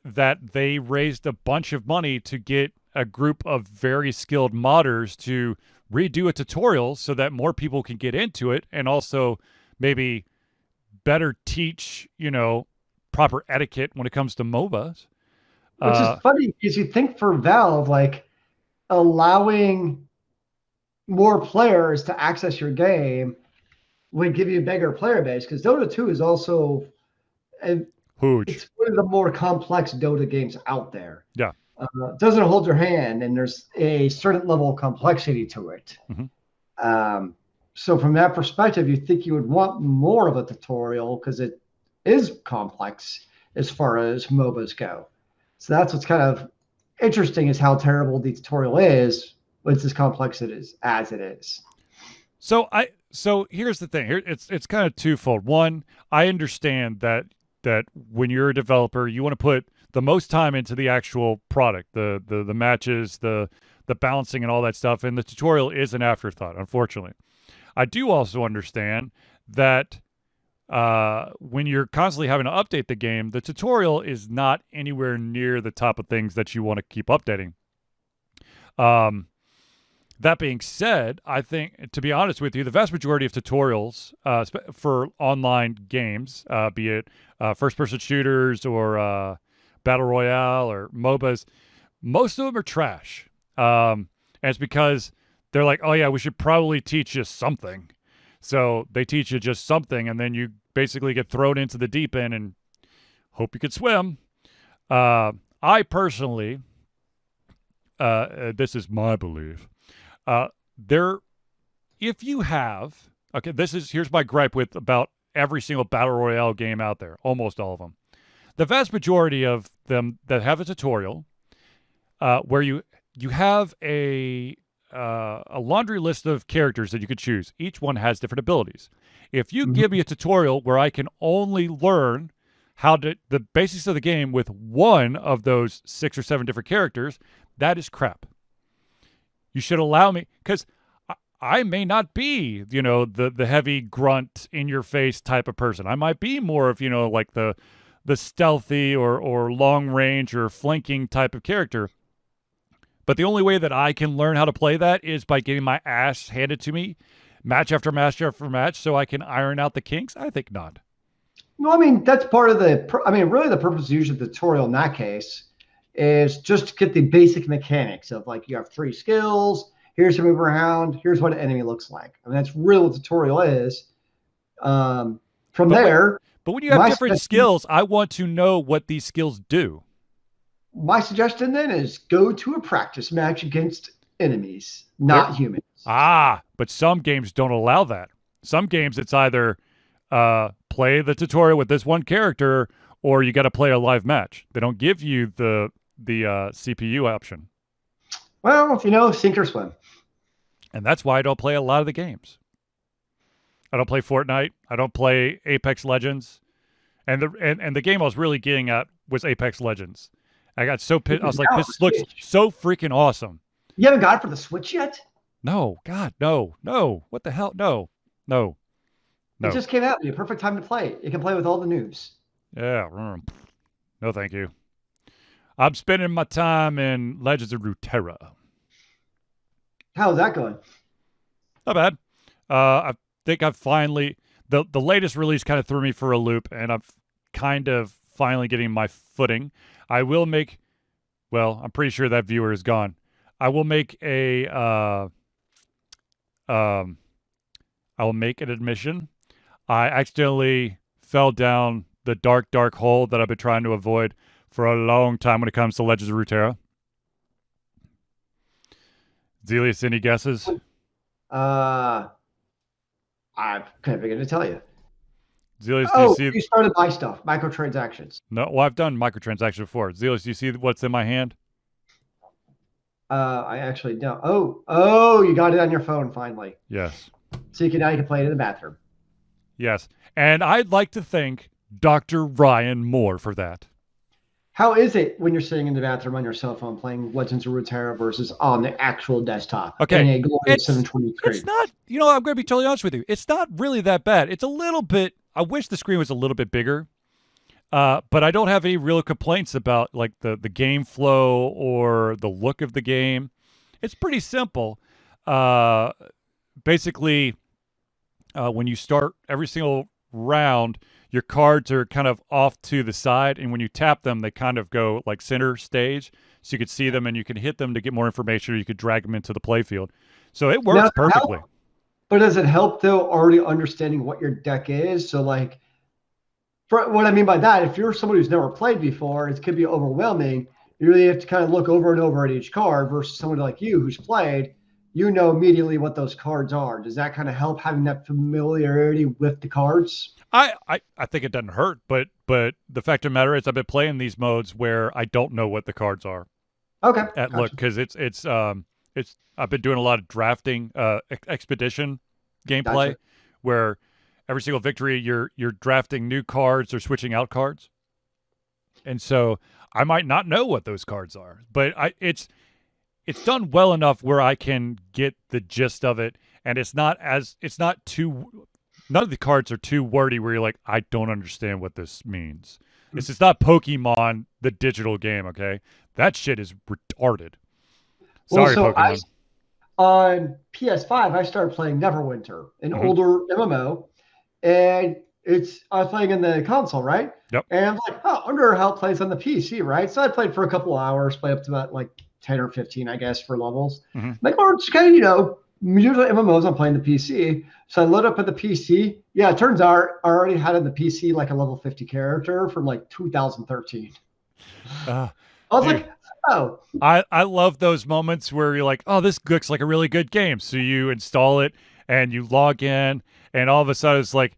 that they raised a bunch of money to get a group of very skilled modders to redo a tutorial so that more people can get into it, and also maybe better teach, proper etiquette when it comes to MOBAs. Which is funny because you think for Valve, like allowing more players to access your game would give you a bigger player base, because Dota 2 is also huge. It's one of the more complex Dota games out there. Yeah. It doesn't hold your hand, and there's a certain level of complexity to it. Mm-hmm. So from that perspective, you think you would want more of a tutorial because it is complex as far as MOBAs go. So that's what's kind of interesting, is how terrible the tutorial is when it's as complex as it is. So here's the thing. Here it's kind of twofold. One, I understand that when you're a developer, you want to put the most time into the actual product, the matches, the balancing and all that stuff, and the tutorial is an afterthought, unfortunately. I do also understand that when you're constantly having to update the game, the tutorial is not anywhere near the top of things that you want to keep updating. That being said, I think, to be honest with you, the vast majority of tutorials for online games, be it first-person shooters or Battle Royale or MOBAs, most of them are trash. And it's because they're like, oh, yeah, we should probably teach you something. So they teach you just something, and then you basically get thrown into the deep end and hope you could swim. I personally, this is my belief, if you have, okay, here's my gripe with about every single Battle Royale game out there, almost all of them. The vast majority of them that have a tutorial, where you have a laundry list of characters that you could choose. Each one has different abilities. If you give me a tutorial where I can only learn the basics of the game with one of those 6 or 7 different characters, that is crap. You should allow me, because I may not be, the heavy grunt in your face type of person. I might be more of, like the stealthy or long range or flanking type of character. But the only way that I can learn how to play that is by getting my ass handed to me match after match after match so I can iron out the kinks? I think not. No, I mean, that's part of really the purpose of using the tutorial in that case is just to get the basic mechanics of, like, you have 3 skills. Here's your move around. Here's what an enemy looks like. I mean, that's really what the tutorial is. From there, but when you have different skills, I want to know what these skills do. My suggestion then is go to a practice match against enemies, not humans. But some games don't allow that. Some games it's either play the tutorial with this one character or you got to play a live match. They don't give you the CPU option. Well, you know, sink or swim. And that's why I don't play a lot of the games. I don't play Fortnite. I don't play Apex Legends. And the game I was really getting at was Apex Legends. I got so pissed. I was like, this looks so freaking awesome. You haven't got it for the Switch yet? No, God, no. What the hell? No. It just came out. It'd be a perfect time to play. You can play with all the noobs. Yeah. No, thank you. I'm spending my time in Legends of Runeterra. How's that going? Not bad. I think I've finally... The latest release kind of threw me for a loop, and I'm kind of finally getting my footing. I will make... Well, I'm pretty sure that viewer is gone. I will make I will make an admission. I accidentally fell down the dark hole that I've been trying to avoid for a long time when it comes to Legends of Runeterra. Zealeus, any guesses? I can't begin to tell you. Zealeus, do you see? You started buy stuff, microtransactions. No, well, I've done microtransactions before. Zealeus, do you see what's in my hand? I actually don't. Oh, you got it on your phone finally. Yes. So now you can play it in the bathroom. Yes, and I'd like to thank Dr. Ryan Moore for that. How is it when you're sitting in the bathroom on your cell phone playing Legends of Runeterra versus on the actual desktop? Okay, in a glorious 720 screen? It's not. You know, I'm going to be totally honest with you. It's not really that bad. It's a little bit. I wish the screen was a little bit bigger. But I don't have any real complaints about like the game flow or the look of the game. It's pretty simple. Basically, when you start every single round, your cards are kind of off to the side, and when you tap them, they kind of go like center stage, so you could see them and you can hit them to get more information, or you could drag them into the playfield. So it works perfectly. But does it help though already understanding what your deck is? So like, for what I mean by that, if you're somebody who's never played before, it could be overwhelming. You really have to kind of look over and over at each card versus somebody like you who's played. You know immediately what those cards are. Does that kind of help having that familiarity with the cards? I think it doesn't hurt, but the fact of the matter is I've been playing these modes where I don't know what the cards are. Okay. Look, because it's I've been doing a lot of drafting expedition gameplay where every single victory you're drafting new cards or switching out cards. And so I might not know what those cards are, but it's done well enough where I can get the gist of it, and it's not too, none of the cards are too wordy where you're like, I don't understand what this means. It's not Pokemon, the digital game, okay? That shit is retarded. Sorry, Pokemon. On PS5, I started playing Neverwinter, an older MMO, and I was playing in the console, right? Yep. And I'm like, I wonder how it plays on the PC, right? So I played for a couple of hours, played up to about like 10 or 15, I guess, for levels. Like, or it's kind of, usually MMOs, I'm playing the PC. So I load up at the PC. Yeah, it turns out I already had on the PC like a level 50 character from like 2013. I was like, oh. I love those moments where you're like, oh, this looks like a really good game. So you install it and you log in, and all of a sudden it's like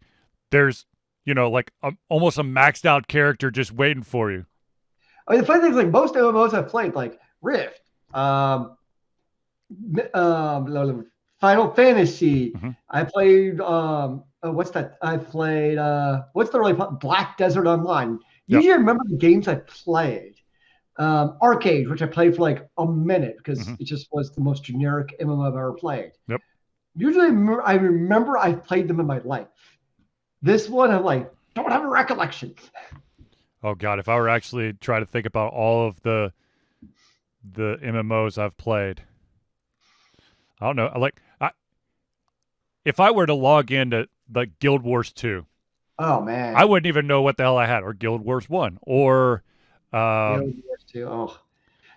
there's, like almost a maxed out character just waiting for you. I mean, the funny thing is, like, most MMOs I've played, like Rift, Final Fantasy. I played what's that? I played what's the really Black Desert Online. Usually I remember the games I played. Arcade, which I played for like a minute because it just was the most generic MMO I've ever played. Yep. Usually I remember I played them in my life. This one I'm like, don't have a recollection. Oh God, if I were actually trying to think about all of the MMOs I've played, I don't know. If I were to log into like Guild Wars 2, oh man, I wouldn't even know what the hell I had, or Guild Wars 1, or Guild Wars 2. Oh,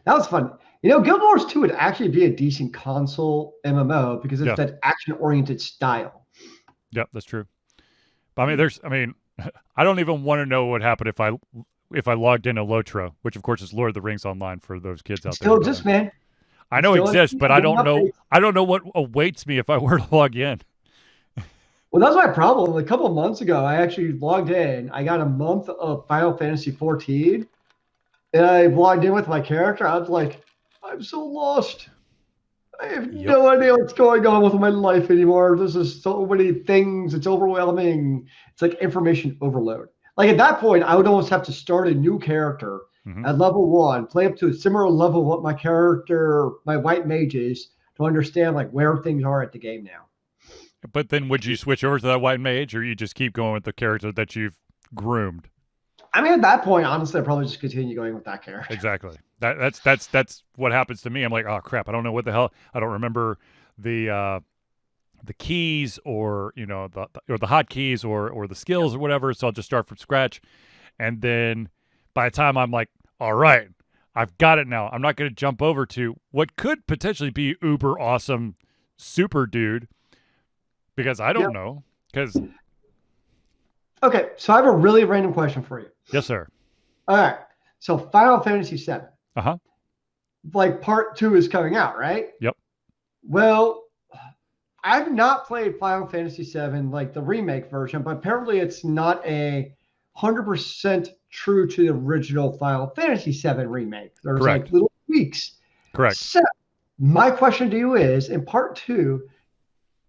that was fun. Guild Wars 2 would actually be a decent console MMO because it's Yeah. that action-oriented style. Yep, that's true. But I mean, I don't even want to know what happened if I logged in a Lotro, which of course is Lord of the Rings Online for those kids out there. Still exists, man. I know it exists, but I don't know. Updates. I don't know what awaits me if I were to log in. Well, that's my problem. A couple of months ago, I actually logged in. I got a month of Final Fantasy 14, and I logged in with my character. I was like, I'm so lost. I have no idea what's going on with my life anymore. This is so many things. It's overwhelming. It's like information overload. Like at that point, I would almost have to start a new character at level 1, play up to a similar level what my character, my white mage is, to understand like where things are at the game now. But then would you switch over to that white mage, or you just keep going with the character that you've groomed? I mean, at that point, honestly, I'd probably just continue going with that character. Exactly. That's what happens to me. I'm like, oh crap, I don't know what the hell. I don't remember the keys or the hotkeys or the skills or whatever. So I'll just start from scratch, and then by the time I'm like, all right, I've got it now. I'm not going to jump over to what could potentially be uber awesome super dude, because I don't know. Because okay, so I have a really random question for you. Yes, sir. All right, so Final Fantasy VII. Like part 2 is coming out, right? Yep. Well, I've not played Final Fantasy VII, like the remake version, but apparently it's not 100% true to the original Final Fantasy VII remake. There's like little tweaks. Correct. So my question to you is, in part 2,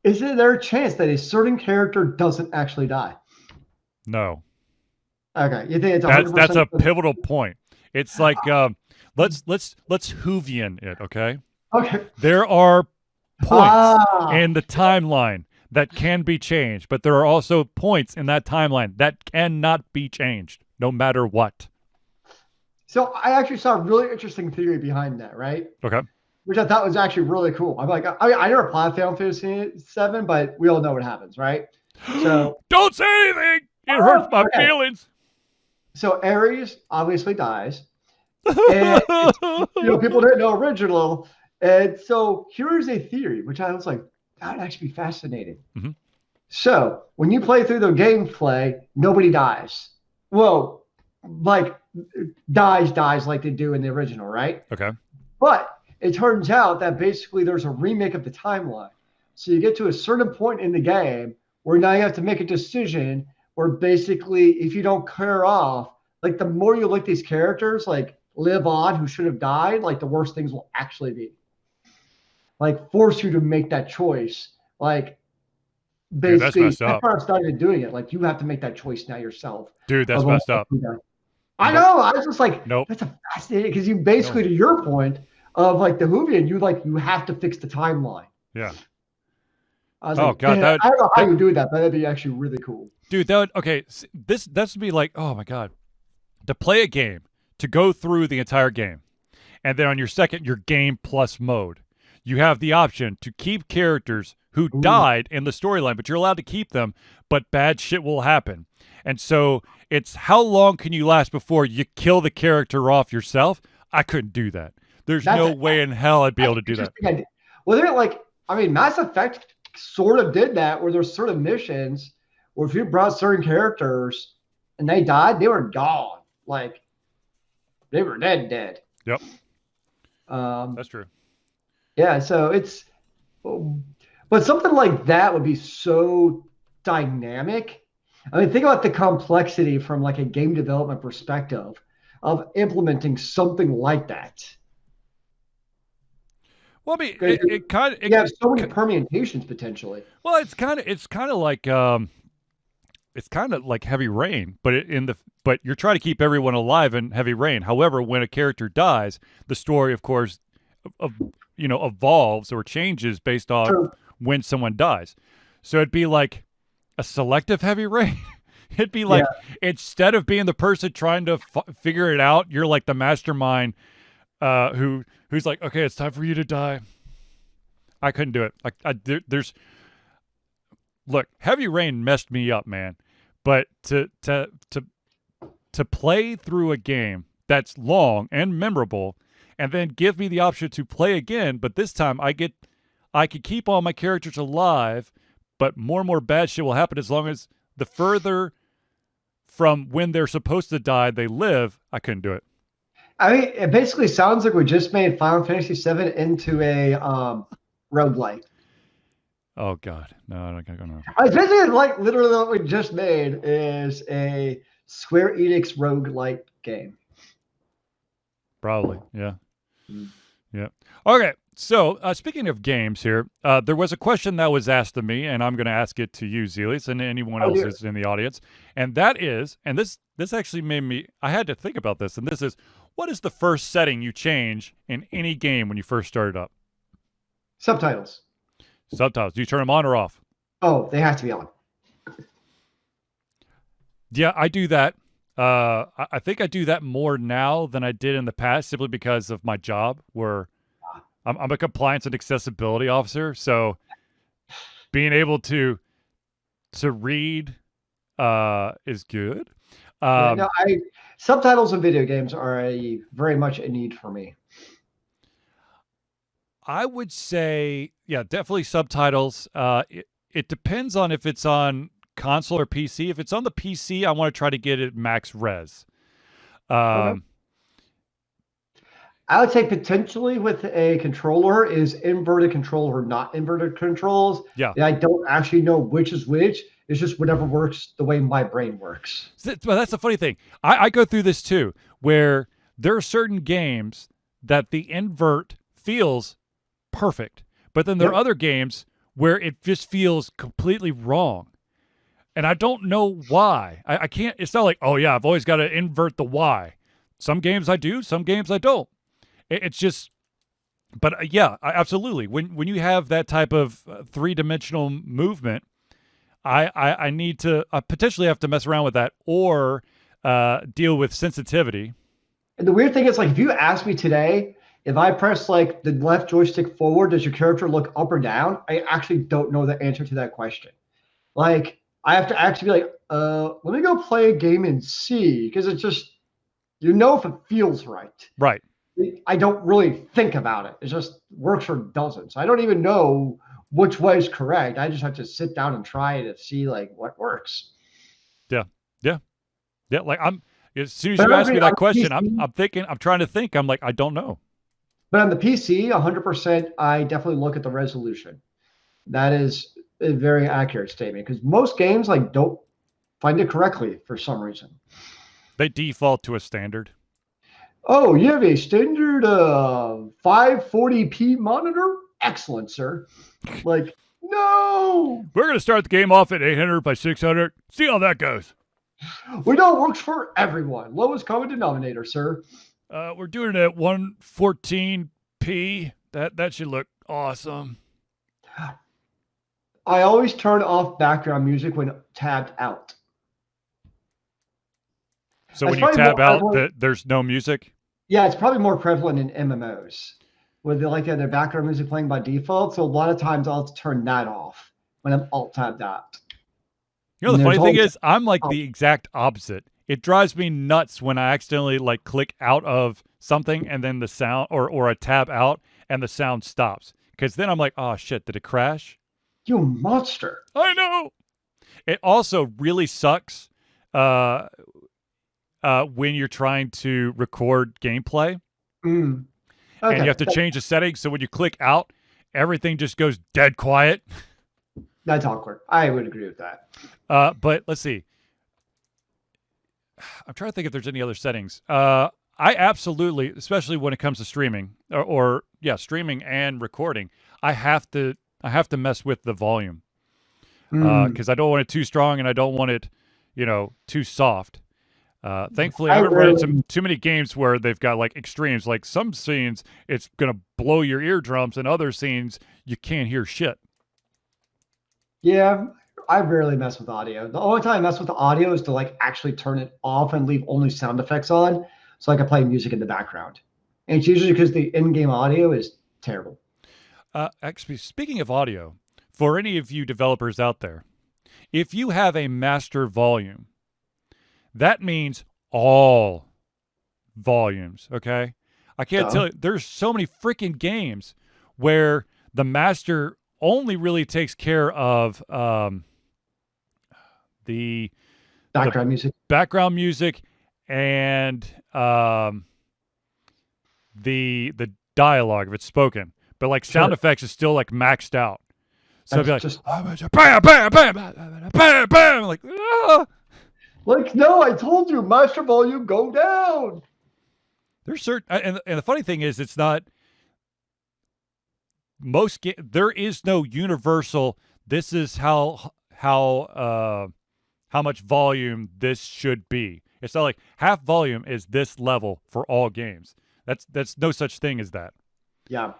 is there a chance that a certain character doesn't actually die? No. Okay, you think it's 100%? That's a pivotal point. It's like let's Whovian it, okay? Okay. There are points in the timeline that can be changed, but there are also points in that timeline that cannot be changed, no matter what. So I actually saw a really interesting theory behind that, right? Okay. Which I thought was actually really cool. I'm like, I never played Final Fantasy VII, but we all know what happens, right? So don't say anything. It hurts my feelings. So Ares obviously dies, and people didn't know original, and so here's a theory, which I was like, that would actually be fascinating. So when you play through the gameplay, nobody dies. Well, like dies like they do in the original, right? Okay. But it turns out that basically there's a remake of the timeline. So you get to a certain point in the game where now you have to make a decision where basically if you don't clear off, like the more you like these characters, like live on who should have died, like the worse things will actually be. Like force you to make that choice. Like basically, that's messed up. why I started doing it. Like you have to make that choice now yourself. Dude, that's messed up. I know. I was just like, nope. That's a fascinating, because you basically, to your point of like the Whovian, you have to fix the timeline. Yeah. I was like, God, I don't know how you do that, but that'd be actually really cool. Dude, this would be like, oh my God, to play a game, to go through the entire game, and then on your second, your game plus mode, you have the option to keep characters who died in the storyline, but you're allowed to keep them, but bad shit will happen. And so it's how long can you last before you kill the character off yourself? I couldn't do that. There's no way in hell I'd be able to do that. Well, they're like, I mean, Mass Effect sort of did that, where there's certain missions where if you brought certain characters and they died, they were gone. Like they were dead. Yep. That's true. Yeah, so it's, but something like that would be so dynamic. I mean, think about the complexity from like a game development perspective of implementing something like that. Well, I mean, it kind of you have so many permutations potentially. Well, it's kind of like Heavy Rain, but you're trying to keep everyone alive in Heavy Rain. However, when a character dies, the story, of course, evolves or changes based on when someone dies. So it'd be like a selective Heavy Rain. It'd be like instead of being the person trying to figure it out, you're like the mastermind who's like, okay, it's time for you to die. I couldn't do it. Like look, Heavy Rain messed me up, man. But to play through a game that's long and memorable and then give me the option to play again. But this time I could keep all my characters alive, but more and more bad shit will happen as long as the further from when they're supposed to die they live. I couldn't do it. I mean, it basically sounds like we just made Final Fantasy VII into a roguelike. Oh God, no, I don't know. It's basically like literally what we just made is a Square Enix roguelike game. Probably, yeah. Yeah. Okay, so speaking of games here, there was a question that was asked of me, and I'm going to ask it to you, Zealeus, and anyone else who's in the audience. And that is, and this actually made me, I had to think about this, and this is, what is the first setting you change in any game when you first started up? Subtitles. Subtitles. Do you turn them on or off? Oh, they have to be on. Yeah, I do that. I think I do that more now than I did in the past, simply because of my job, where I'm a compliance and accessibility officer. So being able to read is good. Subtitles in video games are very much a need for me. I would say, yeah, definitely subtitles. It depends on if it's on console or PC. If it's on the PC, I want to try to get it max res. Okay. I would say potentially with a controller is inverted control or not inverted controls. Yeah. And I don't actually know which is which. It's just whatever works the way my brain works. But that's the funny thing. I go through this too, where there are certain games that the invert feels perfect, but then there are other games where it just feels completely wrong. And I don't know why. I can't, it's not like, oh yeah, I've always got to invert the Y. Some games I do, some games I don't. It's just, but yeah, absolutely. When you have that type of three-dimensional movement, I need to potentially have to mess around with that or deal with sensitivity. And the weird thing is, like, if you ask me today, if I press like the left joystick forward, does your character look up or down? I actually don't know the answer to that question. Like, I have to actually be like, let me go play a game and see, because it's just, if it feels right. Right. I don't really think about it. It just works or doesn't. So I don't even know which way is correct. I just have to sit down and try it and see like what works. Yeah. Like as soon as you ask me that question, I'm trying to think. I'm like, I don't know. But on the PC, 100%, I definitely look at the resolution. That is a very accurate statement, because most games like don't find it correctly for some reason. They default to a standard. Oh, you have a standard 540p monitor? Excellent, sir. Like, no. We're going to start the game off at 800 by 600. See how that goes. We know it works for everyone. Lowest common denominator, sir. We're doing it at 114p. That should look awesome. I always turn off background music when tabbed out. So when you tab out, there's no music? Yeah, it's probably more prevalent in MMOs, where they like to have their background music playing by default. So a lot of times I'll turn that off when I'm alt-tabbed out. You know, the funny thing is, I'm like the exact opposite. It drives me nuts when I accidentally like click out of something and then the sound or a tab out and the sound stops. Because then I'm like, oh shit, did it crash? You monster. I know. It also really sucks when you're trying to record gameplay. Okay. And you have to change the settings. So when you click out, everything just goes dead quiet. That's awkward. I would agree with that. But let's see. I'm trying to think if there's any other settings. I absolutely, especially when it comes to streaming or streaming and recording, I have to mess with the volume because I don't want it too strong and I don't want it, too soft. Thankfully, I haven't run into too many games where they've got like extremes. Like some scenes, it's gonna blow your eardrums, and other scenes you can't hear shit. Yeah, I rarely mess with audio. The only time I mess with the audio is to like actually turn it off and leave only sound effects on, so I can play music in the background. And it's usually because the in-game audio is terrible. Actually, speaking of audio, for any of you developers out there, if you have a master volume, that means all volumes, okay? I can't tell you. There's so many freaking games where the master only really takes care of the background music and the dialogue if it's spoken, but like sound effects is still like maxed out. So it'd be like just bam, bam, bam, bam, bam, bam, like ah! Like no, I told you, master volume go down. There's certain, and the funny thing is, it's not there is no universal. This is how much volume this should be. It's not like half volume is this level for all games. That's no such thing as that. Yeah,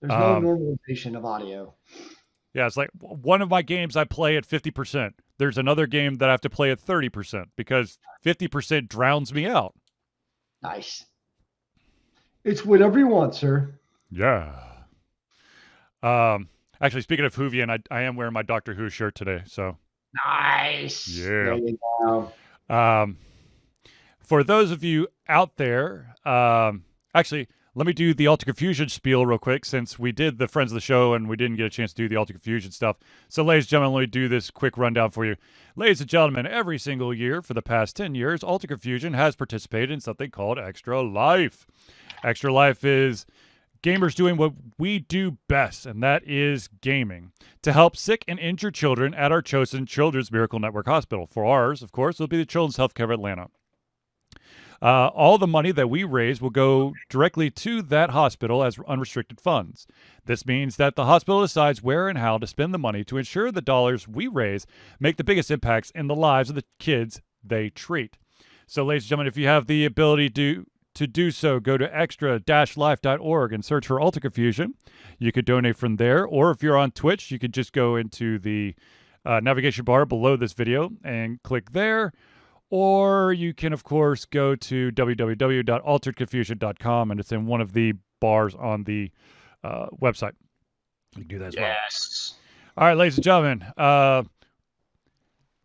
there's no normalization of audio. Yeah, it's like one of my games I play at 50%. There's another game that I have to play at 30% because 50% drowns me out. Nice. It's whatever you want, sir. Yeah. Actually, speaking of Whovian, I am wearing my Doctor Who shirt today. So nice. Yeah. There you go. For those of you out there, actually, let me do the Alter Confusion spiel real quick since we did the Friends of the Show and we didn't get a chance to do the Alter Confusion stuff. So, ladies and gentlemen, let me do this quick rundown for you. Ladies and gentlemen, every single year for the past 10 years, Alter Confusion has participated in something called Extra Life. Extra Life is gamers doing what we do best, and that is gaming, to help sick and injured children at our chosen Children's Miracle Network Hospital. For ours, of course, will be the Children's Healthcare of Atlanta. All the money that we raise will go directly to that hospital as unrestricted funds. This means that the hospital decides where and how to spend the money to ensure the dollars we raise make the biggest impacts in the lives of the kids they treat. So, ladies and gentlemen, if you have the ability to do so, go to extra-life.org and search for Alter Confusion. You could donate from there, or if you're on Twitch, you could just go into the navigation bar below this video and click there. Or you can, of course, go to www.alteredconfusion.com, and it's in one of the bars on the website. You can do that as well. Yes. All right, ladies and gentlemen,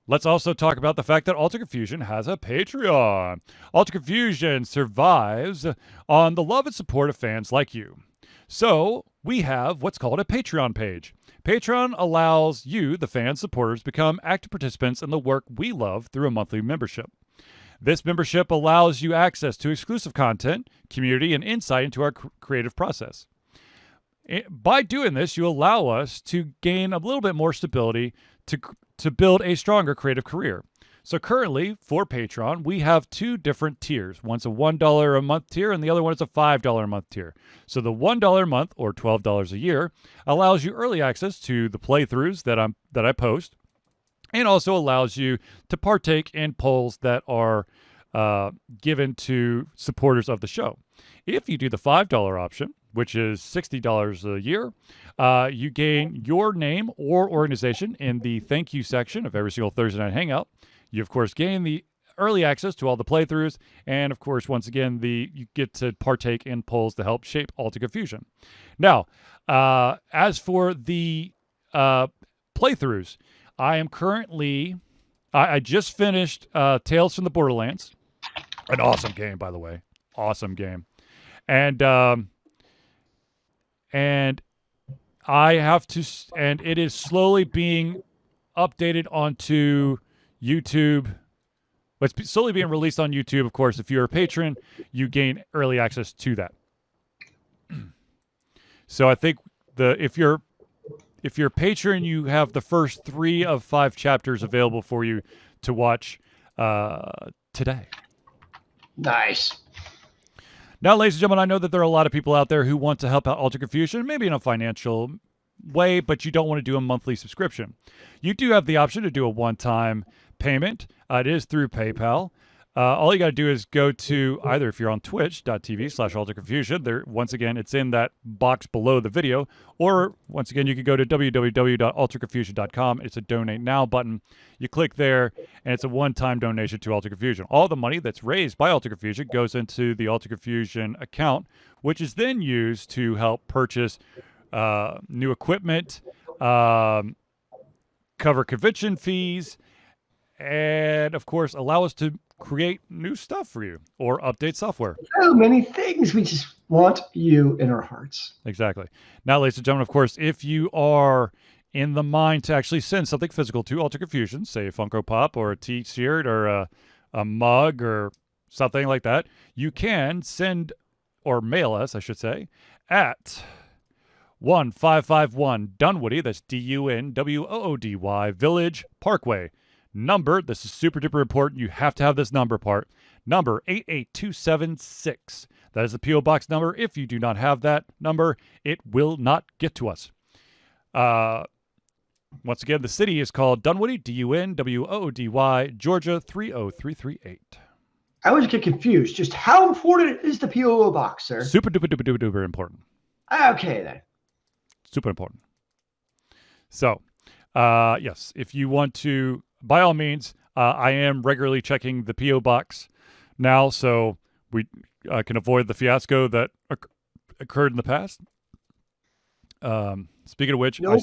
let's also talk about the fact that Alter Confusion has a Patreon. Alter Confusion survives on the love and support of fans like you. So we have what's called a Patreon page. Patreon allows you, the fans, supporters, become active participants in the work we love through a monthly membership. This membership allows you access to exclusive content, community, and insight into our creative process. By doing this, you allow us to gain a little bit more stability to build a stronger creative career. So currently, for Patreon, we have two different tiers. One's a $1 a month tier, and the other one is a $5 a month tier. So the $1 a month, or $12 a year, allows you early access to the playthroughs that I post, and also allows you to partake in polls that are given to supporters of the show. If you do the $5 option, which is $60 a year, you gain your name or organization in the thank you section of every single Thursday Night Hangout. You, of course, gain the early access to all the playthroughs, and, of course, once again, you get to partake in polls to help shape Alter Confusion. Now, as for the playthroughs, I just finished Tales from the Borderlands. An awesome game, by the way. Awesome game. And I have to, and it is slowly being updated onto YouTube. It's slowly being released on YouTube. Of course, if you're a patron, you gain early access to that. So I think if you're a patron, you have the first 3 of 5 chapters available for you to watch today. Nice. Now, ladies and gentlemen, I know that there are a lot of people out there who want to help out Alter Confusion, maybe in a financial way, but you don't want to do a monthly subscription. You do have the option to do a one-time payment. It is through PayPal. All you got to do is go to either, if you're on twitch.tv/alterconfusion, there, once again, it's in that box below the video, or once again, you can go to www.alterconfusion.com. It's a donate now button. You click there, and it's a one-time donation to Alter Confusion. All the money that's raised by Alter Confusion goes into the Alter Confusion account, which is then used to help purchase new equipment, cover convention fees, and, of course, allow us to create new stuff for you or update software. So many things. We just want you in our hearts. Exactly. Now, ladies and gentlemen, of course, if you are in the mind to actually send something physical to Ultra Confusion, say a Funko Pop or a T-shirt or a mug or something like that, you can send or mail us, I should say, at 1551 Dunwoody, that's Dunwoody, Village Parkway. Number, this is super duper important, you have to have this number part, number 88276. That is the P.O. Box number. If you do not have that number, it will not get to us. Once again, the city is called Dunwoody, Dunwoody, Georgia 30338. I always get confused. Just how important is the P.O. Box, sir? Super duper duper duper duper important. Okay, then. Super important. So, yes, if you want to, by all means, I am regularly checking the P.O. Box now, so we can avoid the fiasco that occurred in the past. Speaking of which, I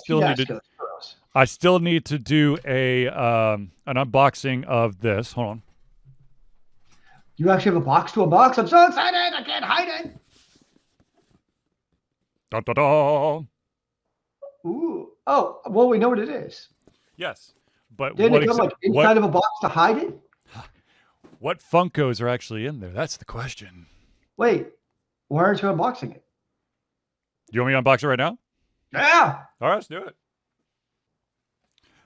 still need to do an unboxing of this. Hold on. You actually have a box to unbox? I'm so excited! I can't hide it! Da, da, da. Ooh. Oh, well, we know what it is. Yes. But didn't it come like inside of a box to hide it? What Funkos are actually in there? That's the question. Wait, why aren't you unboxing it? You want me to unbox it right now? Yeah. All right, let's do it.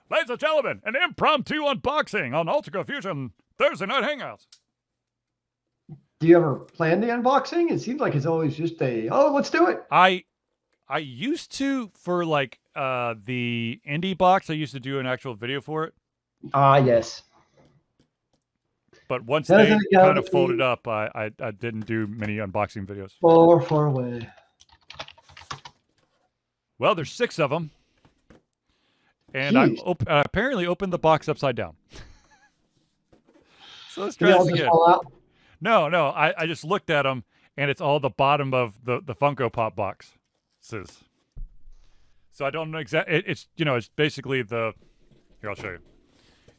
Ladies and gentlemen, an impromptu unboxing on Ultra Confusion Thursday Night Hangouts. Do you ever plan the unboxing? It seems like it's always just let's do it. I used to, for like the indie box, I used to do an actual video for it. Ah, yes. But once they kind of folded up, I didn't do many unboxing videos. Far away. Well, there's 6 of them. And I apparently opened the box upside down. So let's try this again. No, I just looked at them, and it's all the bottom of the Funko Pop boxes. So I don't know exactly. It's basically here, I'll show you.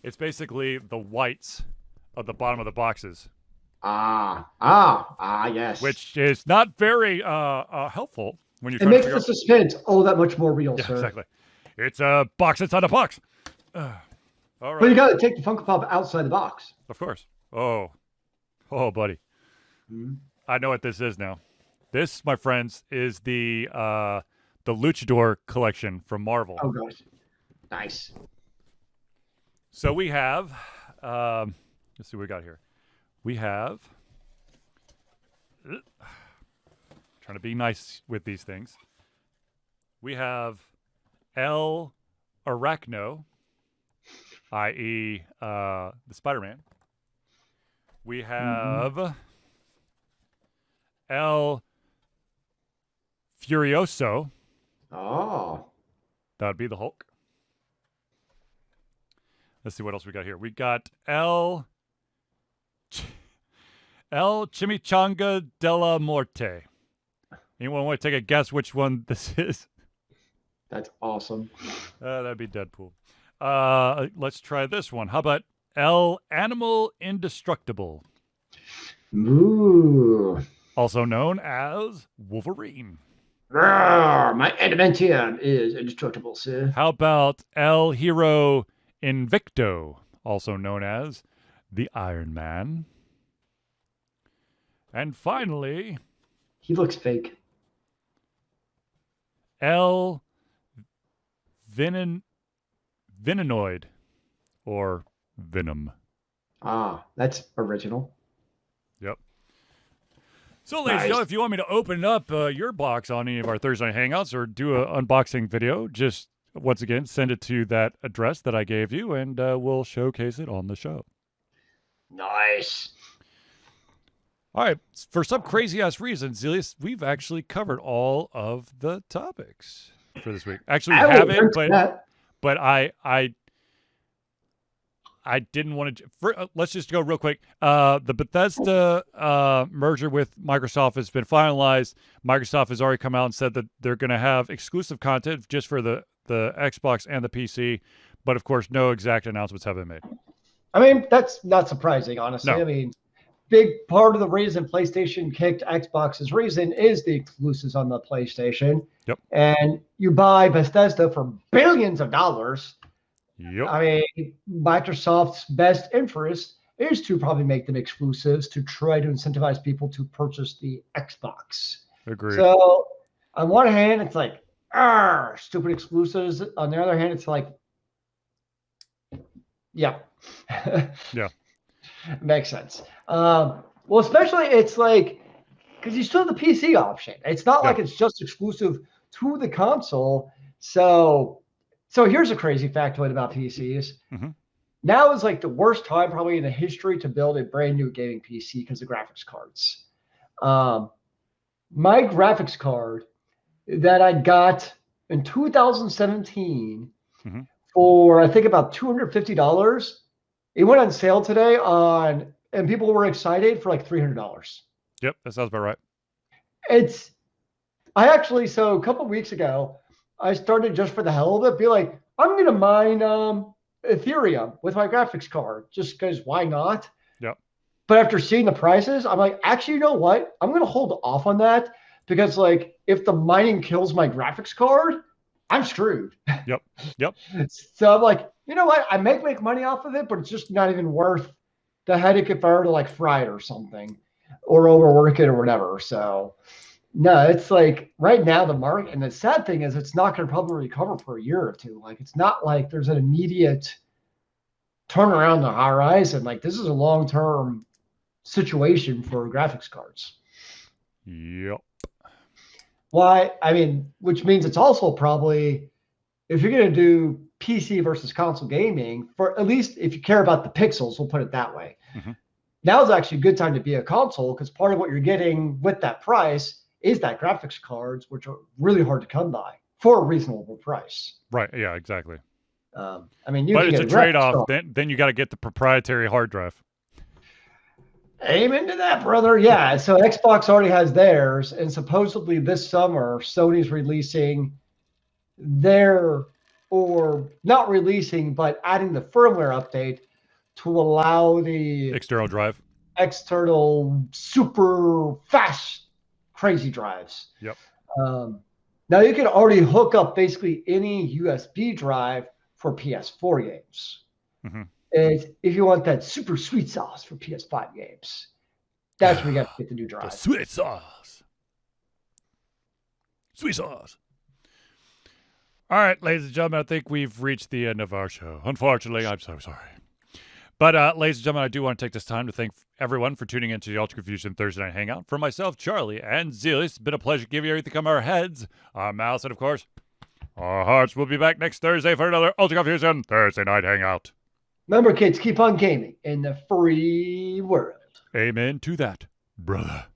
It's basically the whites of the bottom of the boxes. Yes. Which is not very helpful when you're trying to figure out. It makes the suspense that much more real, sir. Exactly. It's a box inside a box. All right. But you got to take the Funko Pop outside the box. Of course. Oh, buddy. Mm-hmm. I know what this is now. This, my friends, is the Luchador Collection from Marvel. Oh gosh, nice. So we have, let's see what we got here. We have, trying to be nice with these things. We have El Arachno, i.e. The Spider-Man. We have El Furioso. Oh. That would be the Hulk. Let's see what else we got here. We got El Chimichanga della Morte. Anyone want to take a guess which one this is? That's awesome. That'd be Deadpool. Let's try this one. How about El Animal Indestructible? Ooh. Also known as Wolverine. Roar, my adamantium is indestructible, sir. How about El Hero Invicto, also known as the Iron Man? And finally, he looks fake. El Venenoid, or Venom. Ah, that's original. Yep. So, ladies and gentlemen, if you want me to open up your box on any of our Thursday Night Hangouts or do an unboxing video, just, once again, send it to that address that I gave you, and we'll showcase it on the show. Nice. All right. For some crazy-ass reason, Zealeus, we've actually covered all of the topics for this week. Actually, we haven't, but I didn't want to. Let's just go real quick. The Bethesda merger with Microsoft has been finalized. Microsoft has already come out and said that they're going to have exclusive content just for the Xbox and the PC, but of course, no exact announcements have been made. I mean, that's not surprising, honestly. No. I mean, big part of the reason PlayStation kicked Xbox's reason is the exclusives on the PlayStation. Yep. And you buy Bethesda for billions of dollars. Yep. I mean, Microsoft's best interest is to probably make them exclusives to try to incentivize people to purchase the Xbox. Agreed. So on one hand, it's like, stupid exclusives. On the other hand, it's like, yeah. Yeah. Makes sense. Well, especially it's like, because you still have the PC option. It's not like it's just exclusive to the console. So here's a crazy factoid about PCs. Mm-hmm. Now is like the worst time probably in the history to build a brand new gaming PC because of graphics cards. My graphics card that I got in 2017 for I think about $250. It went on sale today and people were excited for like $300. Yep, that sounds about right. So a couple of weeks ago, I started just for the hell of it, be like, I'm going to mine Ethereum with my graphics card just because why not? Yep. But after seeing the prices, I'm like, actually, you know what? I'm going to hold off on that because like if the mining kills my graphics card, I'm screwed. Yep. Yep. So I'm like, you know what? I make money off of it, but it's just not even worth the headache if I were to like fry it or something or overwork it or whatever. So no, it's like right now the market, and the sad thing is it's not going to probably recover for a year or two. Like it's not like there's an immediate turnaround on the horizon. Like this is a long-term situation for graphics cards. Yep. Why? I mean, which means it's also probably, if you're going to do PC versus console gaming, for at least if you care about the pixels, we'll put it that way. Now is actually a good time to be a console because part of what you're getting with that price is that graphics cards, which are really hard to come by for a reasonable price. Right. Yeah, exactly. I mean, but it's a trade-off. Then you got to get the proprietary hard drive. Amen to that, brother. Yeah. So Xbox already has theirs, and supposedly this summer, Sony's releasing their, or not releasing, but adding the firmware update to allow the external drive, external super fast, crazy drives. Yep. Now you can already hook up basically any USB drive for PS4 games. And if you want that super sweet sauce for PS5 games, that's where you got to get the new drive. The sweet sauce. Sweet sauce. All right, ladies and gentlemen, I think we've reached the end of our show. Unfortunately, I'm so sorry. But ladies and gentlemen, I do want to take this time to thank everyone for tuning into the Ultra Confusion Thursday Night Hangout. For myself, Charlie, and Zealeus, it's been a pleasure giving you everything on our heads, our mouths, and of course, our hearts. We'll be back next Thursday for another Ultra Confusion Thursday Night Hangout. Remember, kids, keep on gaming in the free world. Amen to that, brother.